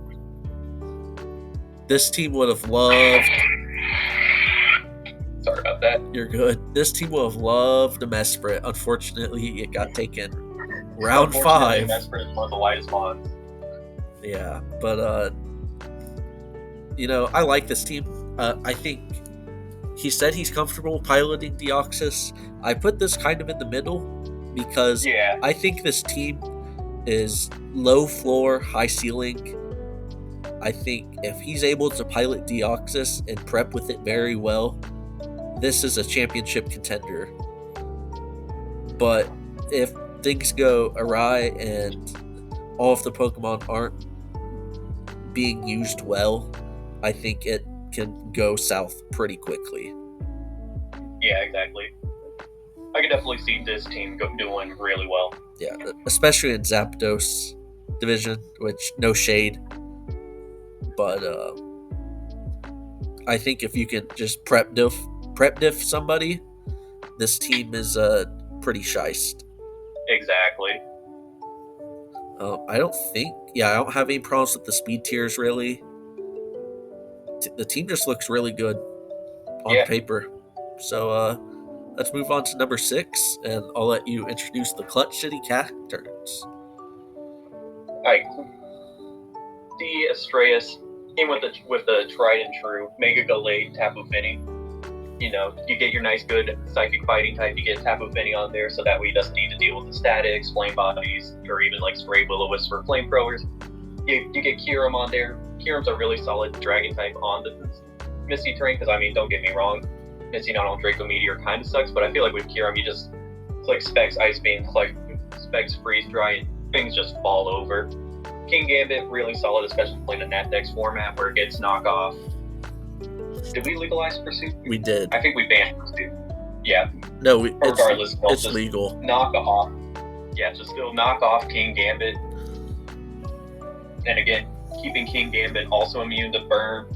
[SPEAKER 1] This team would have loved.
[SPEAKER 2] Sorry about that.
[SPEAKER 1] You're good. This team would have loved a Mesprit. Unfortunately, it got taken round 5.
[SPEAKER 2] Mesprit is one of the lightest mons.
[SPEAKER 1] Yeah, but I like this team. I think he said he's comfortable piloting Deoxys. I put this kind of in the middle because I think this team is low floor, high ceiling. I think if he's able to pilot Deoxys and prep with it very well, this is a championship contender. But if things go awry and all of the Pokemon aren't being used well, I think it can go south pretty quickly.
[SPEAKER 2] Yeah, exactly. I could definitely see this team doing really well.
[SPEAKER 1] Yeah, especially in Zapdos division, which no shade, but I think if you can just prep diff somebody, this team is pretty shiced.
[SPEAKER 2] Exactly.
[SPEAKER 1] I don't think, I don't have any problems with the speed tiers really. The team just looks really good on
[SPEAKER 2] Yeah.
[SPEAKER 1] paper. So let's move on to number 6, and I'll let you introduce the Clutch City characters.
[SPEAKER 2] Like the Estrellas came with the tried and true Mega Gallade Tapu Fini. You know, you get your nice good psychic fighting type, you get Tapu Fini on there, so that way he doesn't need to deal with the statics, flame bodies, or even like stray Will-O-Wisp for flamethrowers. You get Kyurem on there. Kyurem's a really solid dragon type on the Misty terrain, because I mean, don't get me wrong, Misty not on Draco Meteor kind of sucks, but I feel like with Kyurem, you just click Specs Ice Beam, click Specs Freeze Dry, and things just fall over. King Gambit, really solid, especially in the NetDex format where it gets knockoff. Did we legalize Pursuit?
[SPEAKER 1] We did.
[SPEAKER 2] I think we banned Pursuit. Yeah.
[SPEAKER 1] No,
[SPEAKER 2] regardless,
[SPEAKER 1] it's legal.
[SPEAKER 2] Knock off. Yeah, just still knock off King Gambit. And again, keeping King Gambit also immune to burn,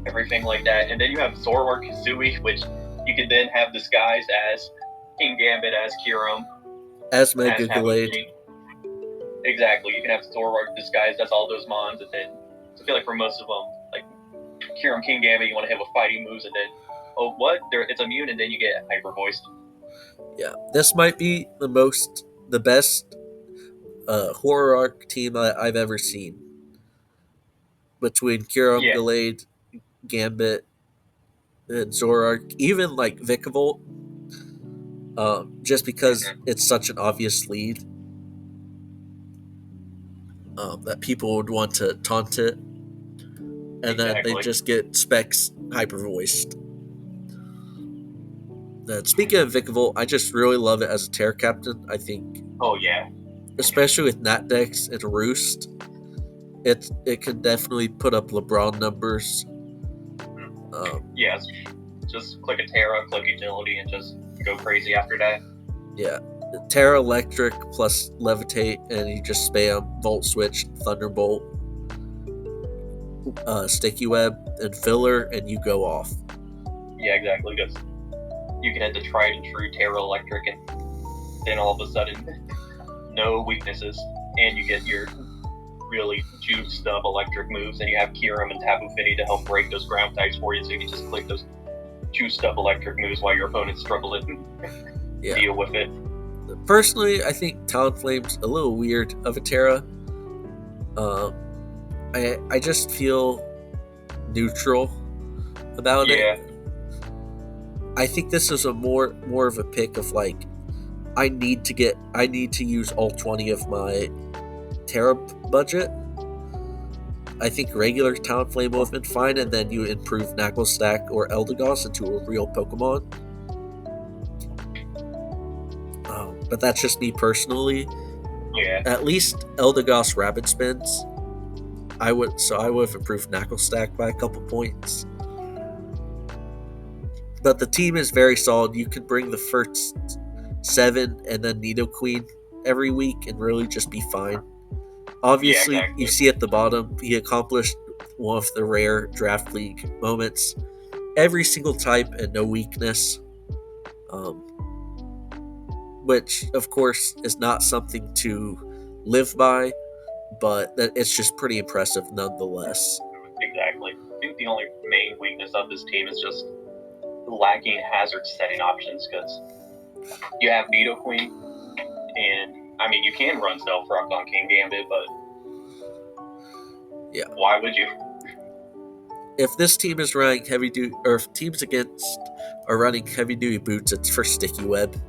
[SPEAKER 2] everything like that. And then you have Zoroark Kazooie, which you can then have disguised as King Gambit, as Kyurem,
[SPEAKER 1] as Mega Gallade.
[SPEAKER 2] Exactly, you can have Zoroark disguised as all those mons, and then I feel like for most of them, like Kyurem King Gambit, you want to hit with fighting moves, and then it's immune, and then you get hyper voiced.
[SPEAKER 1] Yeah, this might be the best horror arc team I've ever seen. Between Kyurem, Gallade, Gambit, and Zoroark, even like Vikavolt, just because it's such an obvious lead that people would want to taunt it, and then they just get Specs hyper voiced. Speaking of Vikavolt, I just really love it as a Terra Captain. I think.
[SPEAKER 2] Oh yeah.
[SPEAKER 1] Especially with NatDex and Roost, it can definitely put up LeBron numbers.
[SPEAKER 2] Yes, just click a Terra, click Agility, and just go crazy after that.
[SPEAKER 1] Yeah, Terra Electric plus Levitate, and you just spam Volt Switch, Thunderbolt, Sticky Web, and Filler, and you go off.
[SPEAKER 2] Yeah, exactly. Just you can hit the tried and true Terra Electric, and then all of a sudden, no weaknesses, and you get your really juiced up electric moves, and you have Kyurem and Tapu Fini to help break those ground types for you, so you can just click those juiced up electric moves while your opponents struggle to deal with it.
[SPEAKER 1] Personally, I think Talonflame's a little weird of a Terra. I just feel neutral about it. I think this is a more of a pick of like I need to use all 20 of my Terra budget. I think regular Talonflame would have been fine, and then you improve Knucklestack or Eldegoss into a real Pokemon. But that's just me personally.
[SPEAKER 2] Yeah.
[SPEAKER 1] At least Eldegoss Rapid Spins. I would have improved Knucklestack by a couple points. But the team is very solid. You can bring the first 7 and then Nidoqueen every week and really just be fine. Obviously, you see at the bottom, he accomplished one of the rare Draft League moments. Every single type and no weakness. Which, of course, is not something to live by, but it's just pretty impressive nonetheless.
[SPEAKER 2] Exactly. I think the only main weakness of this team is just lacking hazard setting options, because you have Nidoqueen, and I mean, you can run Stealth Rock on King Gambit, but why would you?
[SPEAKER 1] If this team is running heavy duty, or if teams against are running heavy duty boots, it's for Sticky Web.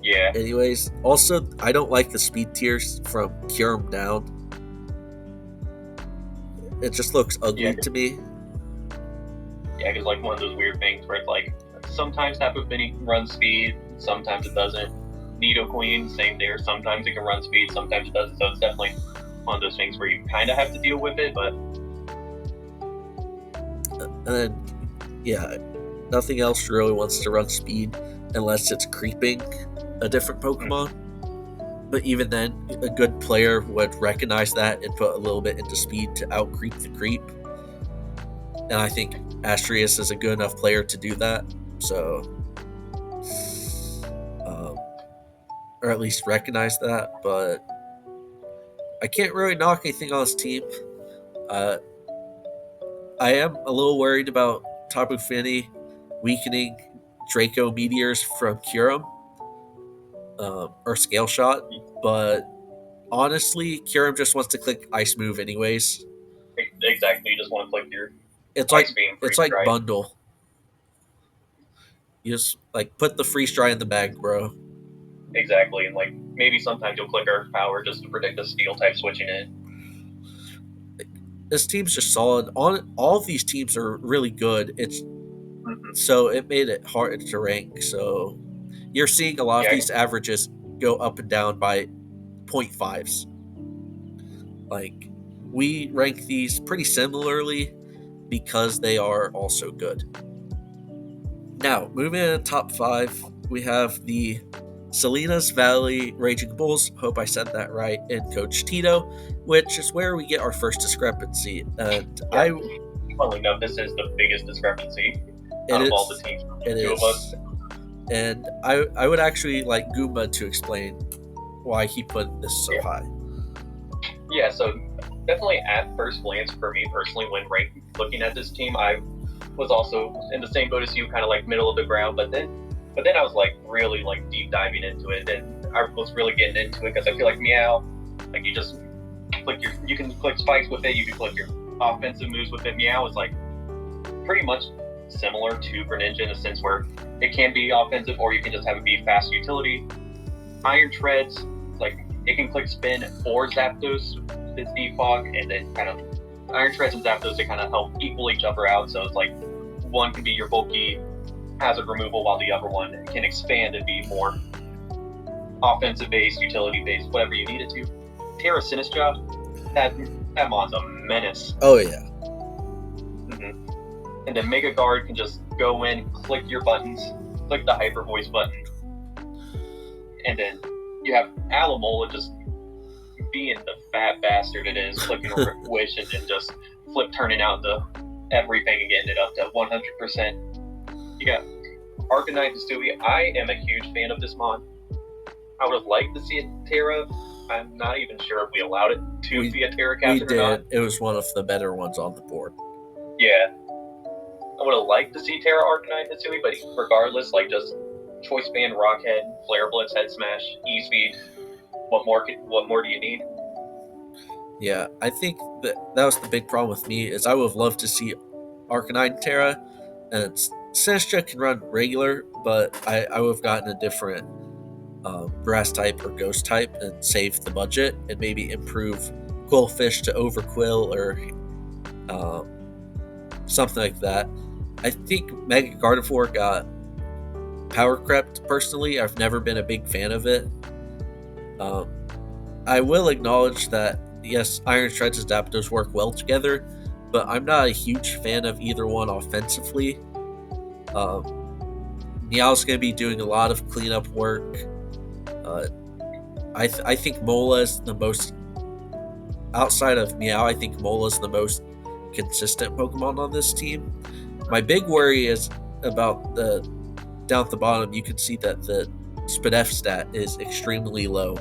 [SPEAKER 2] Yeah.
[SPEAKER 1] Anyways, also, I don't like the speed tiers from Kyurem down. It just looks ugly to me.
[SPEAKER 2] Yeah, because like one of those weird things where it's like sometimes Tapu Fini can run speed, sometimes it doesn't. Nidoqueen, same there. Sometimes it can run speed, sometimes it doesn't. So it's definitely one of those things where you kind of have to deal with it, but.
[SPEAKER 1] And then, Nothing else really wants to run speed unless it's creeping a different
[SPEAKER 2] Mhm.
[SPEAKER 1] Pokemon. But even then, a good player would recognize that and put a little bit into speed to out creep the creep. And I think Astrius is a good enough player to do that. So, um, or at least recognize that. But I can't really knock anything on his team. Uh, I am a little worried about Tapu Fini weakening Draco Meteors from Kyurem or Scale Shot, but honestly, Kyurem just wants to click Ice Move anyways.
[SPEAKER 2] Exactly. You just want to click your
[SPEAKER 1] It's
[SPEAKER 2] Ice
[SPEAKER 1] like
[SPEAKER 2] Beam
[SPEAKER 1] it's
[SPEAKER 2] Freeze
[SPEAKER 1] like
[SPEAKER 2] Dry.
[SPEAKER 1] bundle. You just like put the freeze dry in the bag, bro.
[SPEAKER 2] Exactly, and like maybe sometimes you'll click Earth Power just to predict a Steel type switching in.
[SPEAKER 1] This team's just solid. All of these teams are really good. It's
[SPEAKER 2] Mm-hmm.
[SPEAKER 1] so it made it hard to rank. So you're seeing a lot of
[SPEAKER 2] Yeah,
[SPEAKER 1] these averages go up and down by point fives. Like we rank these pretty similarly because they are also good. Now, moving into top five, we have the Salinas Valley Raging Bulls. Hope I said that right. And Coach Tito, which is where we get our first discrepancy. And
[SPEAKER 2] yeah. Funnily enough, this is the biggest discrepancy
[SPEAKER 1] it
[SPEAKER 2] out of all the
[SPEAKER 1] is,
[SPEAKER 2] teams from
[SPEAKER 1] it
[SPEAKER 2] the two of us.
[SPEAKER 1] is, and I would actually like Goomba to explain why he put this so
[SPEAKER 2] Yeah.
[SPEAKER 1] high.
[SPEAKER 2] Yeah, so definitely at first glance for me personally, when looking at this team, I was also in the same boat as you, kind of like middle of the ground. But then I was like really like deep diving into it, and I was really getting into it because I feel like Meow, like you can click spikes with it, you can click your offensive moves with it. Meow is like pretty much similar to Greninja in a sense where it can be offensive or you can just have it be fast utility. Iron Treads, like it can click spin or Zapdos, its defog, and then kind of Iron Treads and Zapdos they kind of help equal each other out. So it's like one can be your bulky hazard removal while the other one can expand and be more offensive based, utility based, whatever you need it to. Terra Sinistra, that mon's a menace.
[SPEAKER 1] Oh yeah,
[SPEAKER 2] Mm-hmm. And then Mega Guard can just go in, click your buttons, click the Hyper Voice button, and then you have Alamola just being the fat bastard it is, clicking a wish and then just flip turning out the everything and getting it up to 100%. You got Arcanine Hisui. I am a huge fan of this mon. I would have liked to see it Terra. I'm not even sure if we allowed it to be a Terra
[SPEAKER 1] we
[SPEAKER 2] captain or not.
[SPEAKER 1] did. It was one of the better ones on the board.
[SPEAKER 2] Yeah. I would have liked to see Terra Arcanine Hisui, but regardless, like just Choice Band, Rockhead, Flare Blitz, Head Smash, E-Speed. What more do you need?
[SPEAKER 1] Yeah, I think that was the big problem with me is I would have loved to see Arcanine Terra, and Sinistra can run regular, but I would have gotten a different grass type or ghost type and save the budget and maybe improve Quillfish to Overquill or um, something like that. I think Mega Gardevoir got power crept personally. I've never been a big fan of it. Um, I will acknowledge that yes, Iron Shreds and Zapdos work well together, but I'm not a huge fan of either one offensively. Meow's going to be doing a lot of cleanup work. Uh, I think Mola is the most outside of Meow. I think Mola is the most consistent Pokemon on this team. My big worry is about the down at the bottom. You can see that the Spadef stat is extremely low.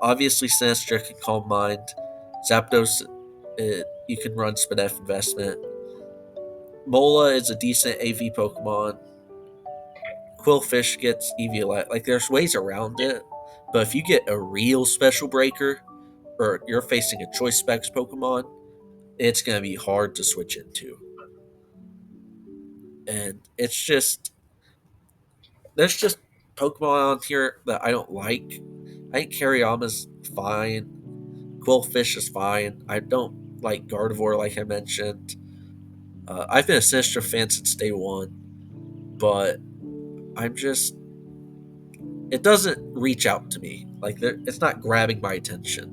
[SPEAKER 1] Obviously, Sinistra can Calm Mind. Zapdos, you can run Spadef Investment. Mola is a decent AV Pokemon. Quillfish gets Eviolite. Like, there's ways around it. But if you get a real Special Breaker, or you're facing a Choice Specs Pokemon, it's going to be hard to switch into. And it's just, there's just Pokemon on here that I don't like. I think Kariyama's fine. Quillfish is fine. I don't like Gardevoir, like I mentioned. I've been a Sinistra fan since day one, but I'm just it doesn't reach out to me. Like it's not grabbing my attention.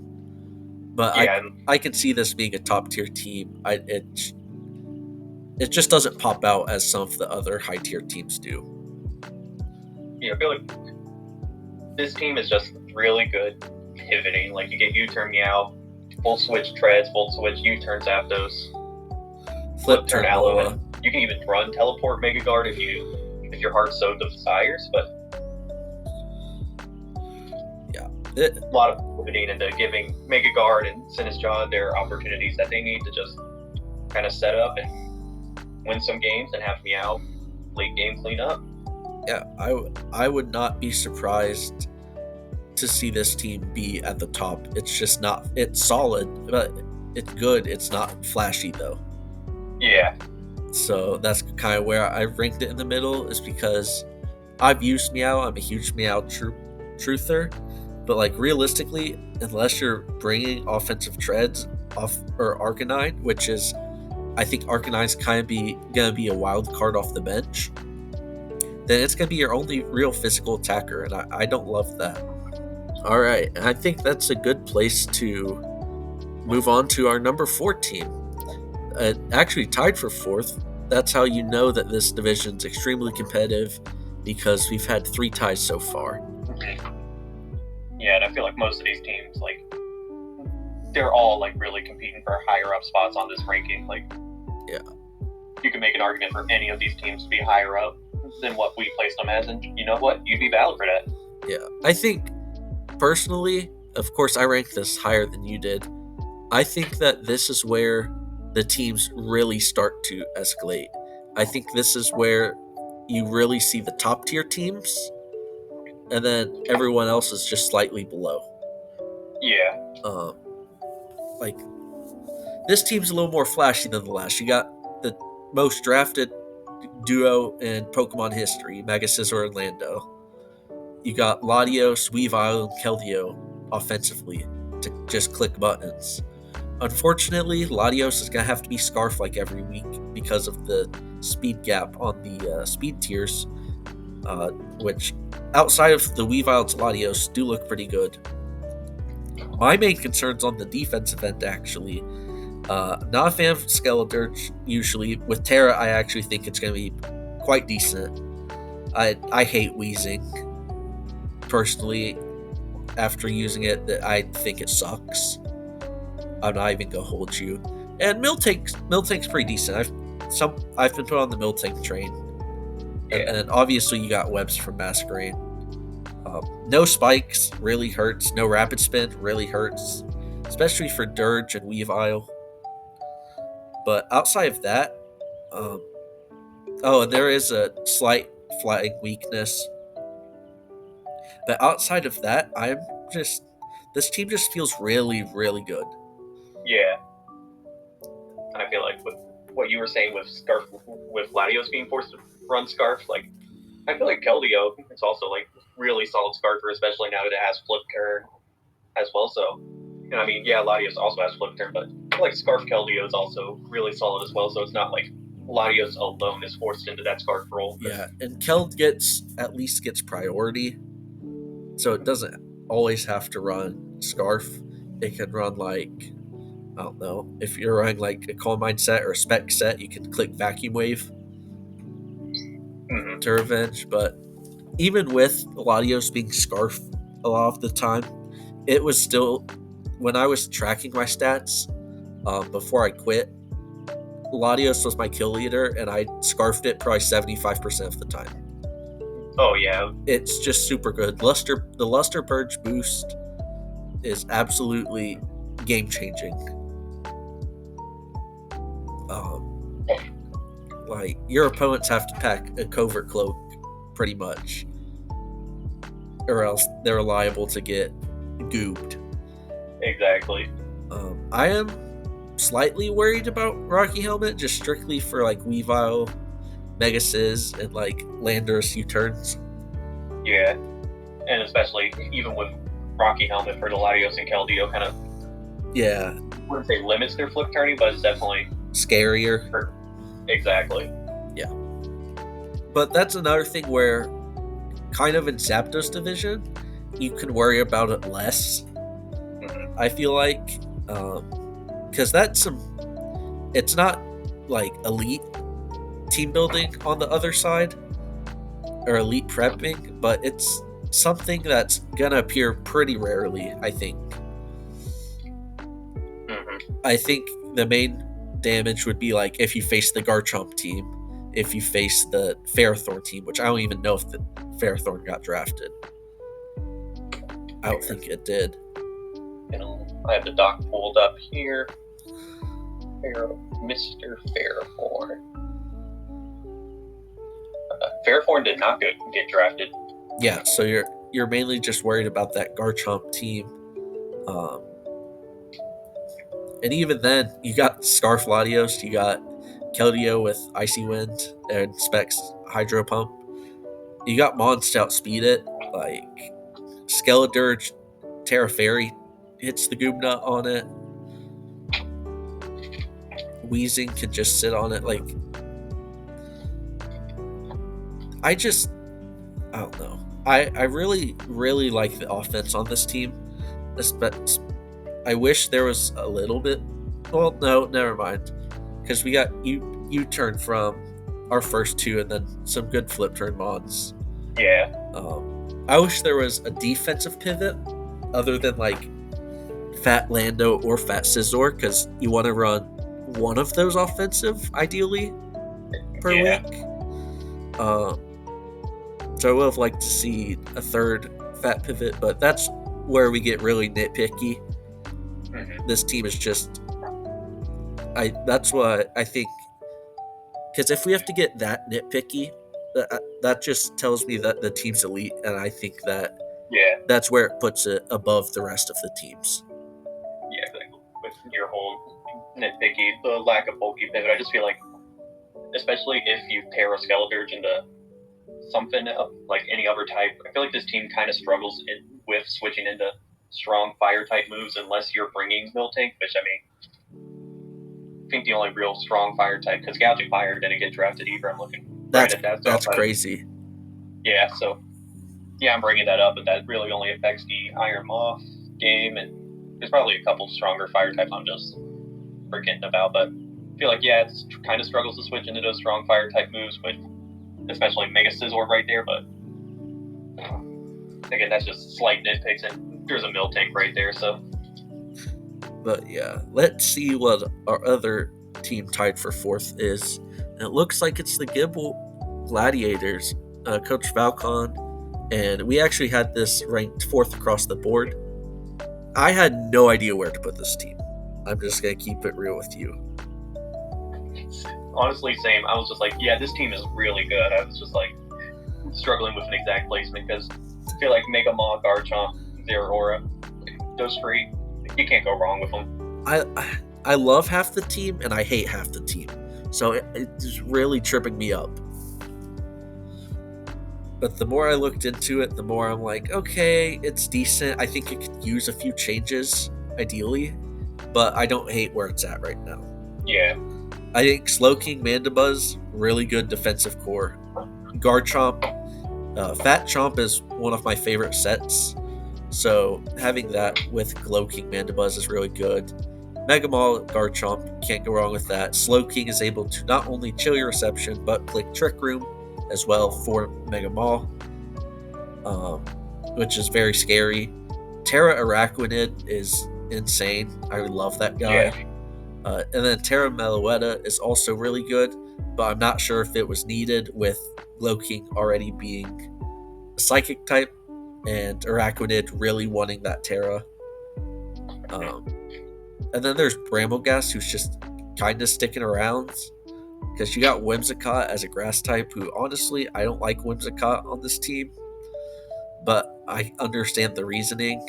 [SPEAKER 1] But
[SPEAKER 2] Yeah,
[SPEAKER 1] I can see this being a top tier team. it just doesn't pop out as some of the other high tier teams do.
[SPEAKER 2] Yeah, I feel like this team is just really good pivoting. Like you get U-turn Meow, full switch Treads, full switch U-turn Zapdos,
[SPEAKER 1] Flip turn
[SPEAKER 2] Aloe,
[SPEAKER 1] Loa.
[SPEAKER 2] and you can even run teleport Mega Guard if your heart so desires. But a lot of pivoting into giving Mega Guard and Sinistcha their opportunities that they need to just kind of set up and win some games and have Meow late game clean up.
[SPEAKER 1] Yeah, I would not be surprised to see this team be at the top. It's just not. It's solid, but it's good. It's not flashy though.
[SPEAKER 2] Yeah.
[SPEAKER 1] So that's kind of where I ranked it in the middle. Is because I've used Meow. I'm a huge Meow truther, but like realistically, unless you're bringing offensive treads off or Arcanine, which is, I think Arcanine's kind of gonna be a wild card off the bench, then it's gonna be your only real physical attacker, and I don't love that. All right, and I think that's a good place to move on to our number 4 team. Actually tied for 4th. That's how you know that this division's extremely competitive, because we've had 3 ties so far.
[SPEAKER 2] Yeah, and I feel like most of these teams, like, they're all like really competing for higher up spots on this ranking. Like,
[SPEAKER 1] yeah,
[SPEAKER 2] you can make an argument for any of these teams to be higher up than what we placed them as, and you know what? You'd be valid for that.
[SPEAKER 1] Yeah, I think personally, of course, I rank this higher than you did. I think that this is where the teams really start to escalate. I think this is where you really see the top tier teams, and then everyone else is just slightly below.
[SPEAKER 2] Yeah.
[SPEAKER 1] Like, this team's a little more flashy than the last. You got the most drafted duo in Pokemon history, Mega Scizor and Lando. You got Latios, Weavile, and Keldeo offensively to just click buttons. Unfortunately, Latios is going to have to be Scarf like every week because of the speed gap on the speed tiers, which, outside of the Weavile to Latios, do look pretty good. My main concern's on the defensive end, actually. Not a fan of Skeletor, usually. With Terra, I actually think it's going to be quite decent. I hate Wheezing. Personally, after using it, I think it sucks. I'm not even going to hold you. And Miltank's pretty decent. I've been put on the Miltank train.
[SPEAKER 2] Yeah.
[SPEAKER 1] And obviously you got Webs from Masquerade. No spikes really hurts. No rapid spin really hurts, especially for Dirge and Weavile. But outside of that, and there is a slight flying weakness. But outside of that, this team just feels really, really good.
[SPEAKER 2] Yeah. And I feel like with what you were saying with Scarf, with Latios being forced to run Scarf, like, I feel like Keldeo is also like really solid Scarfer, especially now that it has Flip Turn as well. So, and I mean, yeah, Latios also has Flip Turn, but I feel like Scarf Keldeo is also really solid as well. So it's not like Latios alone is forced into that Scarf role.
[SPEAKER 1] Yeah, and Keld at least gets priority, so it doesn't always have to run Scarf. It can run, like, I don't know, if you're running like a Calm Mind set or a Spec set, you can click Vacuum Wave to revenge. But even with Latios being Scarf a lot of the time, it was still, when I was tracking my stats before I quit, Latios was my kill leader, and I Scarfed it probably 75% of the time.
[SPEAKER 2] Oh, yeah.
[SPEAKER 1] It's just super good. The Luster Purge boost is absolutely game-changing. Like, your opponents have to pack a Covert Cloak, pretty much, or else they're liable to get gooped.
[SPEAKER 2] Exactly.
[SPEAKER 1] I am slightly worried about Rocky Helmet, just strictly for, like, Weavile, Mega Sizz, and, like, Landorus U-turns.
[SPEAKER 2] Yeah. And especially, even with Rocky Helmet for the Latios and Keldeo, kind of,
[SPEAKER 1] yeah,
[SPEAKER 2] I wouldn't say limits their flip turning, but it's definitely
[SPEAKER 1] scarier.
[SPEAKER 2] Exactly.
[SPEAKER 1] Yeah. But that's another thing where, kind of in Zapdos division, you can worry about it less.
[SPEAKER 2] Mm-hmm.
[SPEAKER 1] I feel like, because it's not like elite team building on the other side or elite prepping, but it's something that's gonna appear pretty rarely, I think. I think the main damage would be like if you face the Garchomp team, if you face the Ferrothorn team, which I don't even know if the Ferrothorn got drafted. I don't think it did.
[SPEAKER 2] I have the doc pulled up here. Mr. Ferrothorn. Ferrothorn did not get drafted.
[SPEAKER 1] Yeah, so you're mainly just worried about that Garchomp team. And even then, you got Scarf Latios, you got Keldeo with Icy Wind and Specs Hydro Pump. You got Mons to outspeed it. Like, Skeledirge, Terra Fairy hits the Goomba on it. Weezing can just sit on it. Like, I don't know. I really, really like the offense on this team. I wish there was a little bit. Well, no, never mind. Because we got U-turn from our first two and then some good flip turn mods.
[SPEAKER 2] Yeah.
[SPEAKER 1] I wish there was a defensive pivot other than like Fat Lando or Fat Scizor, because you want to run one of those offensive, ideally, per week. So I would have liked to see a third Fat pivot, but that's where we get really nitpicky. This team is just... that's what I think... Because if we have to get that nitpicky, that just tells me that the team's elite, and I think that that's where it puts it above the rest of the teams.
[SPEAKER 2] Yeah, exactly. With your whole nitpicky, the lack of bulky pivot, I just feel like, especially if you pair a Skeledirge into something like any other type, I feel like this team kind of struggles with switching into strong fire type moves unless you're bringing Miltank, which I think the only real strong fire type, because Gouging Fire didn't get drafted either. I'm looking right at that.
[SPEAKER 1] That's crazy.
[SPEAKER 2] Yeah, so I'm bringing that up, but that really only affects the Iron Moth game, and there's probably a couple stronger fire types I'm just forgetting about, but I feel like, it's kind of struggles to switch into those strong fire type moves, with especially Mega Scizor right there, but again, that's just slight nitpicks, and there's a Miltank right there, so.
[SPEAKER 1] But yeah, let's see what our other team tied for fourth is. And it looks like it's the Gible Gladiators, Coach Falcon, and we actually had this ranked fourth across the board. I had no idea where to put this team. I'm just going to keep it real with you.
[SPEAKER 2] Honestly, same. I was just like, this team is really good. I was just like struggling with an exact placement because I feel like Mega Maw, Garchomp, Zeraora, those three, you can't go wrong with them.
[SPEAKER 1] I love half the team and I hate half the team, so it's really tripping me up. But the more I looked into it, the more I'm like, okay, it's decent. I think it could use a few changes, ideally, but I don't hate where it's at right now.
[SPEAKER 2] Yeah.
[SPEAKER 1] I think Slowking, Mandibuzz, really good defensive core. Garchomp, Fat Chomp is one of my favorite sets, so having that with Glowking, Mandibuzz is really good. Mega Maw, Garchomp, can't go wrong with that. Slowking is able to not only chill your reception, but click Trick Room as well for Mega Maw, which is very scary. Terra Araquanid is insane. I love that guy.
[SPEAKER 2] Yeah.
[SPEAKER 1] And then Terra Meloetta is also really good, but I'm not sure if it was needed with Glowking already being a psychic type and Araquanid really wanting that Terra. And then there's Brambleghast, who's just kind of sticking around because you got Whimsicott as a grass type, who honestly, I don't like Whimsicott on this team, but I understand the reasoning.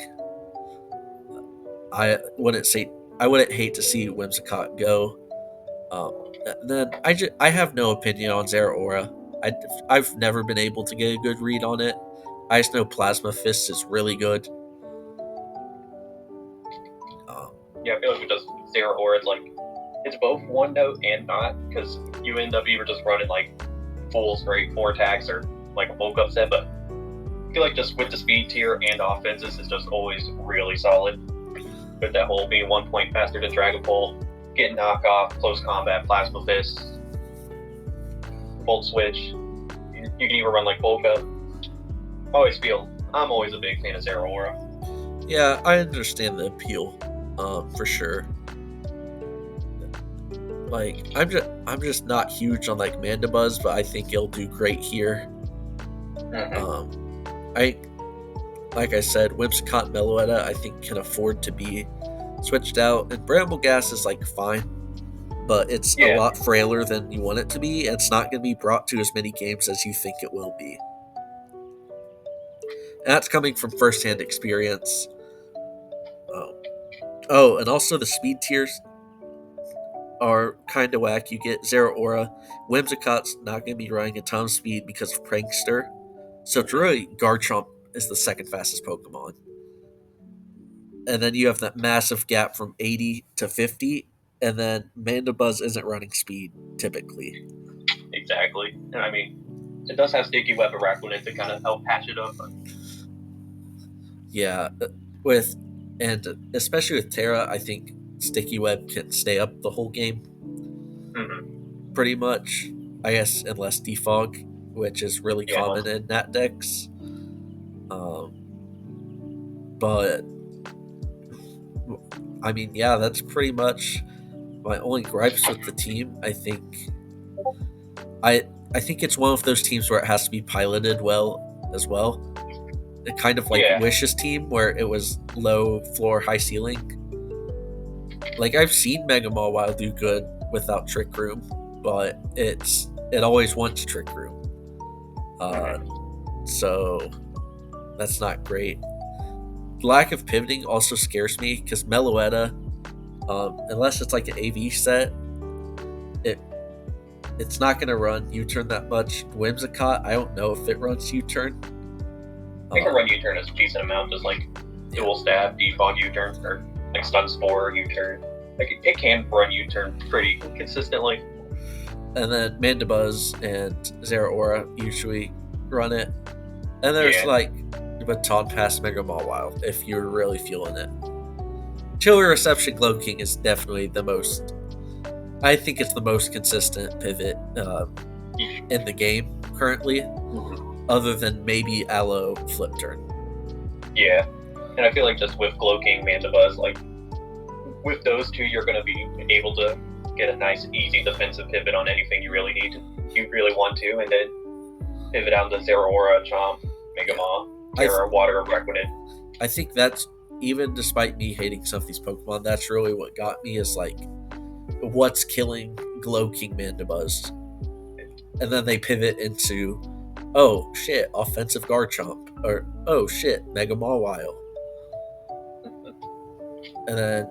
[SPEAKER 1] I wouldn't hate to see Whimsicott go. And then I have no opinion on Zeraora. I've never been able to get a good read on it. I just know Plasma Fist is really good.
[SPEAKER 2] I feel like with just Zeraora, it's both one note and not, because you end up either just running like full straight 4 attacks or like a bulk up set, but I feel like just with the speed tier and offenses is just always really solid. With that whole being 1 point faster than Dragon Ball, getting knockoff, close combat, Plasma Fist. Volt Switch. You can even run like Volca. I'm always a big fan of Zeraora.
[SPEAKER 1] Yeah, I understand the appeal, for sure. Like, I'm just not huge on like Mandibuzz, but I think it'll do great here. I like I said, Whimsicott and Meloetta I think can afford to be switched out, and Bramblegas is like fine, but it's a lot frailer than you want it to be, and it's not going to be brought to as many games as you think it will be. And that's coming from firsthand experience. And also the speed tiers are kind of whack. You get Zeraora. Whimsicott's not going to be running a ton of speed because of Prankster. So it's really Garchomp is the second fastest Pokemon. And then you have that massive gap from 80 to 50. And then Mandibuzz isn't running speed typically.
[SPEAKER 2] Exactly. And I mean, it does have Sticky Web and Raccoonin to kind of help patch it up. But...
[SPEAKER 1] yeah. And especially with Terra, I think Sticky Web can stay up the whole game. Pretty much. I guess unless Defog, which is really common in Nat decks. But I mean, yeah, that's pretty much my only gripes with the team. I think it's one of those teams where it has to be piloted well as well. It kind of like Wish's team where it was low floor, high ceiling. Like I've seen Mega Mawile do good without Trick Room, but it always wants Trick Room. So that's not great. The lack of pivoting also scares me because Meloetta, unless it's like an AV set, it's not going to run U-turn that much. Whimsicott, I don't know if it runs U-turn.
[SPEAKER 2] It can run U-turn a decent amount, just like dual stab, defog U-turn, or like stun spore U-turn. Like it can run U-turn pretty consistently.
[SPEAKER 1] And then Mandibuzz and Zeraora usually run it. And there's like Baton Pass Mega Mawile if you're really feeling it. Chiller Reception Glow King is definitely the most. I think it's the most consistent pivot in the game currently, other than maybe Aloe Flip Turn.
[SPEAKER 2] Yeah, and I feel like just with Glow King, Mandibuzz, like with those two, you're going to be able to get a nice, easy defensive pivot on anything you really want to, and then pivot out to Zeraora, Chomp, Mega Maw, Terra, Water, Raccoonin.
[SPEAKER 1] I think that's, even despite me hating some of these Pokemon, that's really what got me is like, what's killing Glow King Mandibuzz? And then they pivot into, oh shit, offensive Garchomp, or oh shit, Mega Mawile. And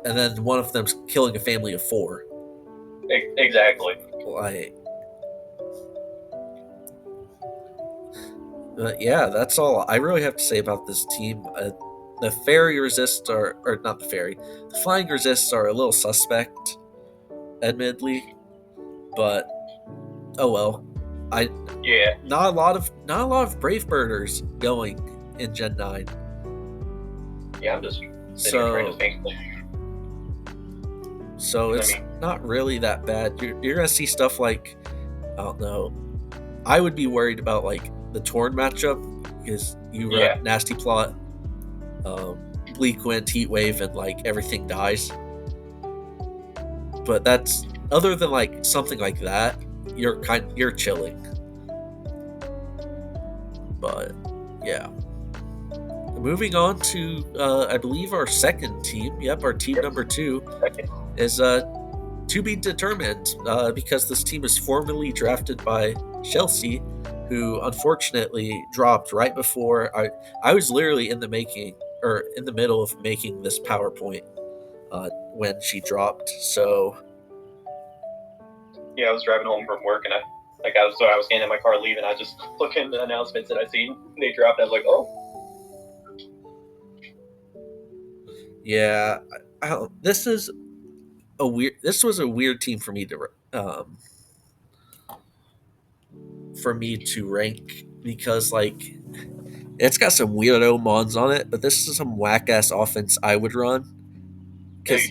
[SPEAKER 1] then one of them's killing a family of 4.
[SPEAKER 2] Exactly.
[SPEAKER 1] Like, but yeah, that's all I really have to say about this team. The fairy resists are, or not the fairy, the flying resists are a little suspect, admittedly, but oh well. Not a lot of Brave Birders going in Gen 9.
[SPEAKER 2] Yeah, I'm just trying to think.
[SPEAKER 1] So it's not really that bad. You're gonna see stuff like, I don't know. I would be worried about like the Torn matchup because you run Nasty Plot, Bleak Wind, Heat Wave, and like everything dies. But that's, other than like something like that, you're chilling. But yeah. Moving on to I believe our second team. Yep, our team number 2 is to be determined because this team is formally drafted by Chelsea, who unfortunately dropped right before I was literally in the middle of making this PowerPoint when she dropped. So
[SPEAKER 2] yeah, I was driving home from work and I was standing in my car leaving. I just looked in the announcements that I seen. They dropped. I was like, oh.
[SPEAKER 1] Yeah, this was a weird team for me to rank because like it's got some weirdo mons on it, but this is some whack ass offense I would run because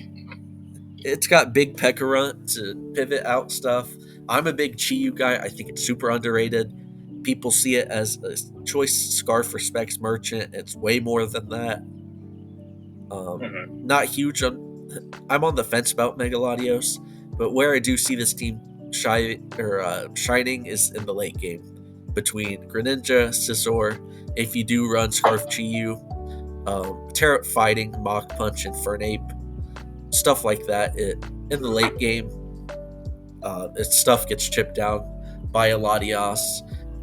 [SPEAKER 1] it's got big Pekka to pivot out stuff. I'm a big Chi-Yu guy. I think it's super underrated. People see it as a choice scarf for Specs Merchant. It's way more than that. Not huge on. I'm on the fence about Megalodios, but where I do see this team shining is in the late game between Greninja, Scizor. If you do run Scarf Chi-Yu, Terra Fighting, Mach Punch, and Fernape, stuff like that. In the late game, its stuff gets chipped down by a Latias,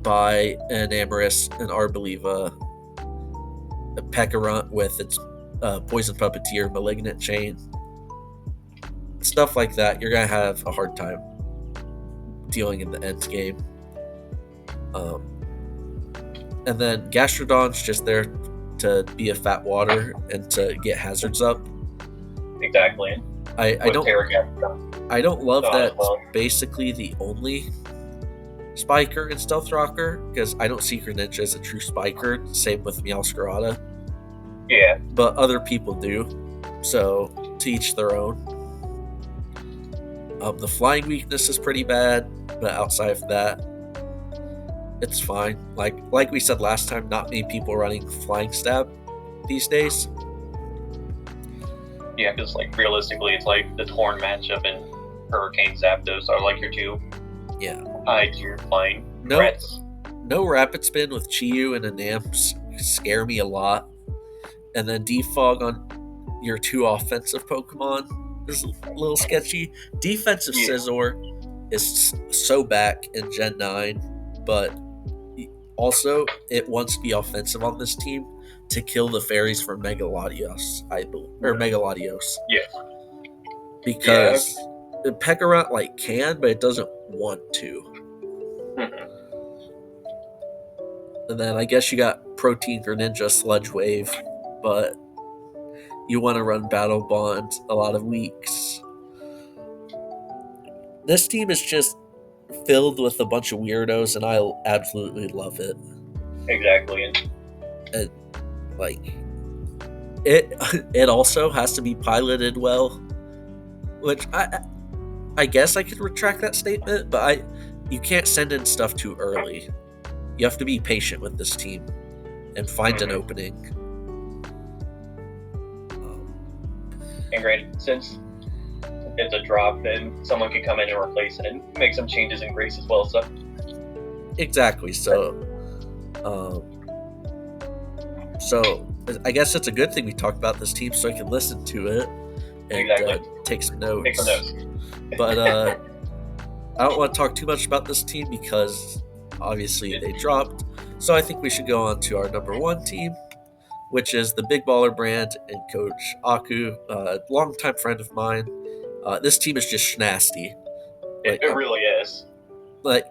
[SPEAKER 1] by an Amorous, an Arboliva, a Pekarunt with its Poison Puppeteer, Malignant Chain, stuff like that. You're gonna have a hard time dealing in the end game. And then Gastrodon's just there to be a fat water and to get hazards up.
[SPEAKER 2] Exactly.
[SPEAKER 1] I don't love that it's basically the only Spiker and Stealth Rocker, because I don't see Greninja as a true Spiker. Same with Meowscarada.
[SPEAKER 2] Yeah.
[SPEAKER 1] But other people do. So, to each their own. The flying weakness is pretty bad, but outside of that, it's fine. Like we said last time, not many people running Flying Stab these days.
[SPEAKER 2] Yeah, because realistically, it's the Torn matchup and Hurricane Zapdos are your two high tier flying threats.
[SPEAKER 1] No Rapid Spin with Chi-Yu and a Namp scare me a lot. And then Defog on your two offensive Pokemon is a little sketchy. Defensive Scizor is so back in Gen 9, but also it wants to be offensive on this team to kill the fairies from Megalodios, I believe. Or Megalodios.
[SPEAKER 2] Yeah.
[SPEAKER 1] Because the Pekarunt can, but it doesn't want to. And then I guess you got Protein Greninja Sludge Wave, but you want to run Battle Bond a lot of weeks. This team is just filled with a bunch of weirdos, and I absolutely love it.
[SPEAKER 2] Exactly.
[SPEAKER 1] And it also has to be piloted well, which I guess I could retract that statement, but you can't send in stuff too early. You have to be patient with this team and find an opening.
[SPEAKER 2] And granted, since it's a drop, then someone can come in and replace it and make some changes in Grace as well. So
[SPEAKER 1] exactly. So I guess it's a good thing we talked about this team, so I can listen to it and take some notes. But I don't want to talk too much about this team because obviously they dropped. So I think we should go on to our number one team, which is the Big Baller brand and Coach Aku, a longtime friend of mine. This team is just nasty.
[SPEAKER 2] It really is.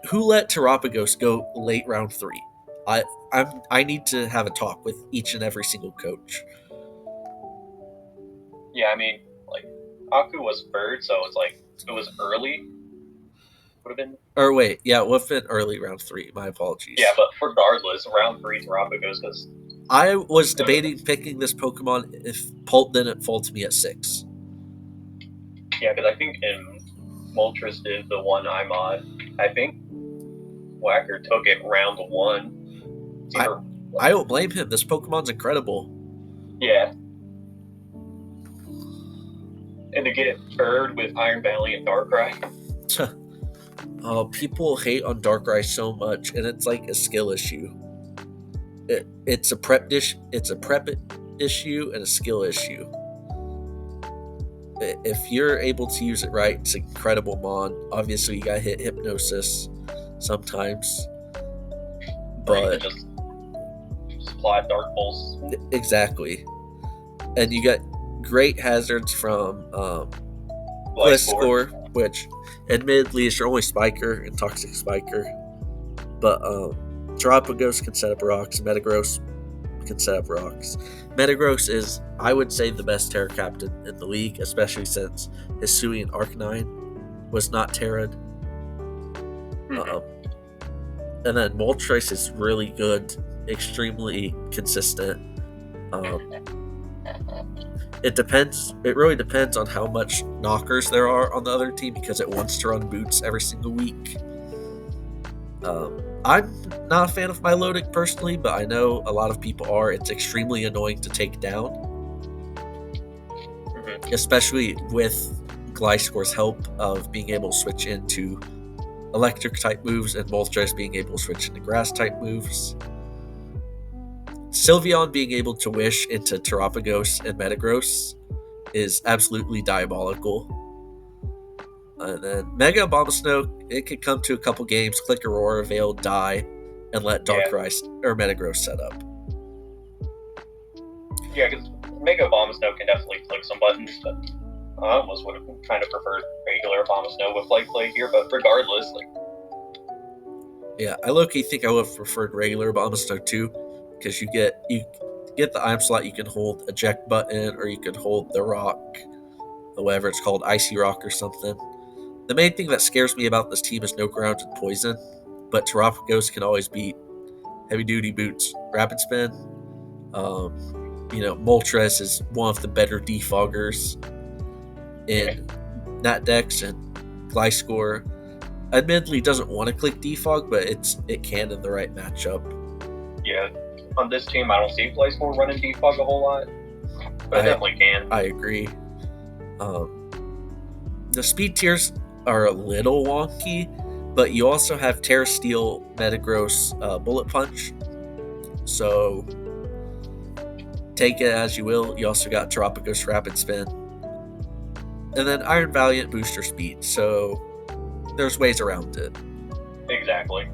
[SPEAKER 1] Who let Terapagos go late round 3? I need to have a talk with each and every single coach.
[SPEAKER 2] Yeah, I mean, Aku was third, so it's it was early. Would have been.
[SPEAKER 1] Or wait, yeah, it would have been early round 3. My apologies.
[SPEAKER 2] Yeah, but regardless, round 3 Terapagos, because
[SPEAKER 1] I was debating picking this Pokemon if Pult didn't fall to me at 6.
[SPEAKER 2] Yeah, because I think in Moltres is the one I'm on. I think Whacker took it round 1.
[SPEAKER 1] I don't blame him. This Pokemon's incredible.
[SPEAKER 2] Yeah. And to get it third with Iron Valley and Darkrai.
[SPEAKER 1] People hate on Darkrai so much, and it's a skill issue. It's a prep issue and a skill issue. If you're able to use it right, it's an incredible mon. Obviously, you gotta hit Hypnosis sometimes, but
[SPEAKER 2] just apply Dark Pulse.
[SPEAKER 1] Exactly, and you got great hazards from Gliscor, which admittedly is your only Spiker and Toxic Spiker, but Terapagos can set up rocks, Metagross can set up rocks. Metagross is, I would say, the best Terra Captain in the league, especially since Hisuian Arcanine was not Terra'd. And then Moltres is really good, extremely consistent. It depends. It really depends on how much knockers there are on the other team because it wants to run boots every single week. I'm not a fan of Milotic personally, but I know a lot of people are. It's extremely annoying to take down, especially with Gliscor's help of being able to switch into electric type moves and Moltres being able to switch into grass type moves. Sylveon being able to wish into Terapagos and Metagross is absolutely diabolical. And then Mega Abomasnow, it could come to a couple games, click Aurora Veil, die, and let Darkrai or Metagross set up.
[SPEAKER 2] Yeah, because Mega Abomasnow can definitely click some buttons, but I almost would have kind of preferred regular Abomasnow with Light Play here, but regardless, like...
[SPEAKER 1] Yeah, I low-key think I would have preferred regular Abomasnow too, because you get the item slot, you can hold eject button, or you can hold the rock, whatever it's called, Icy Rock or something. The main thing that scares me about this team is no ground and poison, but Terapagos can always beat Heavy Duty Boots, Rapid Spin. Moltres is one of the better defoggers in that Dex, and Gliscor admittedly doesn't want to click defog, but it can in the right matchup.
[SPEAKER 2] Yeah, on this team, I don't see Gliscor running defog a whole lot, but it definitely can.
[SPEAKER 1] I agree. The speed tiers are a little wonky, but you also have Terra Steel, Metagross, Bullet Punch. So take it as you will. You also got Terapagos Rapid Spin. And then Iron Valiant booster speed. So there's ways around it.
[SPEAKER 2] Exactly.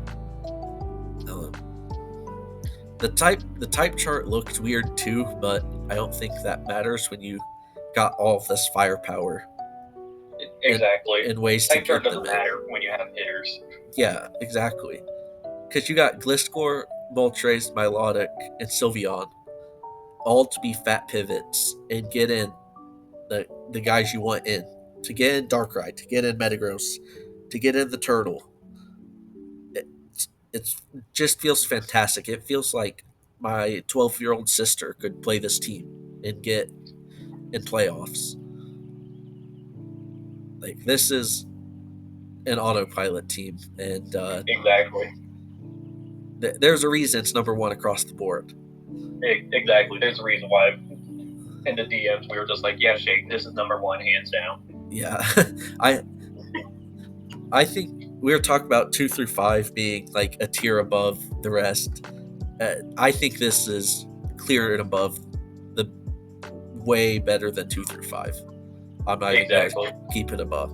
[SPEAKER 1] The type chart looked weird too, but I don't think that matters when you got all of this firepower.
[SPEAKER 2] Exactly.
[SPEAKER 1] In ways to get them
[SPEAKER 2] doesn't matter when you have hitters.
[SPEAKER 1] Yeah, exactly. Because you got Gliscor, Moltres, Milotic, and Sylveon, all to be fat pivots and get in the guys you want in. To get in Darkrai, to get in Metagross, to get in the Turtle. It just feels fantastic. It feels like my 12-year-old sister could play this team and get in playoffs. Like, this is an autopilot team, and
[SPEAKER 2] exactly.
[SPEAKER 1] There's a reason it's number one across the board.
[SPEAKER 2] Exactly. There's a reason why in the DMs we were just like, yeah, Shake, this is number one, hands down.
[SPEAKER 1] Yeah. I think we were talking about 2 through 5 being like a tier above the rest. I think this is clear and above the way better than 2 through 5. I'm not even going to keep it above.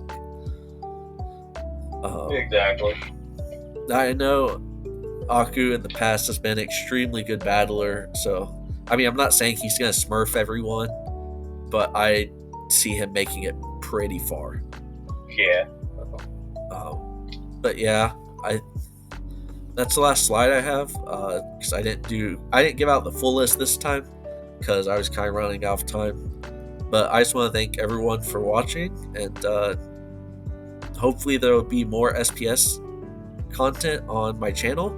[SPEAKER 2] Exactly.
[SPEAKER 1] I know Aku in the past has been an extremely good battler, so I mean, I'm not saying he's going to smurf everyone, but I see him making it pretty far.
[SPEAKER 2] Yeah.
[SPEAKER 1] But yeah, that's the last slide I have, because I didn't give out the full list this time because I was kind of running out of time. But I just want to thank everyone for watching, and hopefully there will be more SPS content on my channel.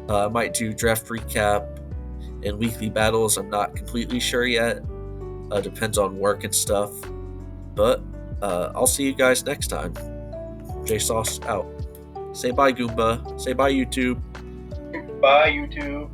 [SPEAKER 1] I might do draft recap and weekly battles. I'm not completely sure yet. Depends on work and stuff. But I'll see you guys next time. JSauce out. Say bye, Goomba. Say bye, YouTube.
[SPEAKER 2] Bye, YouTube.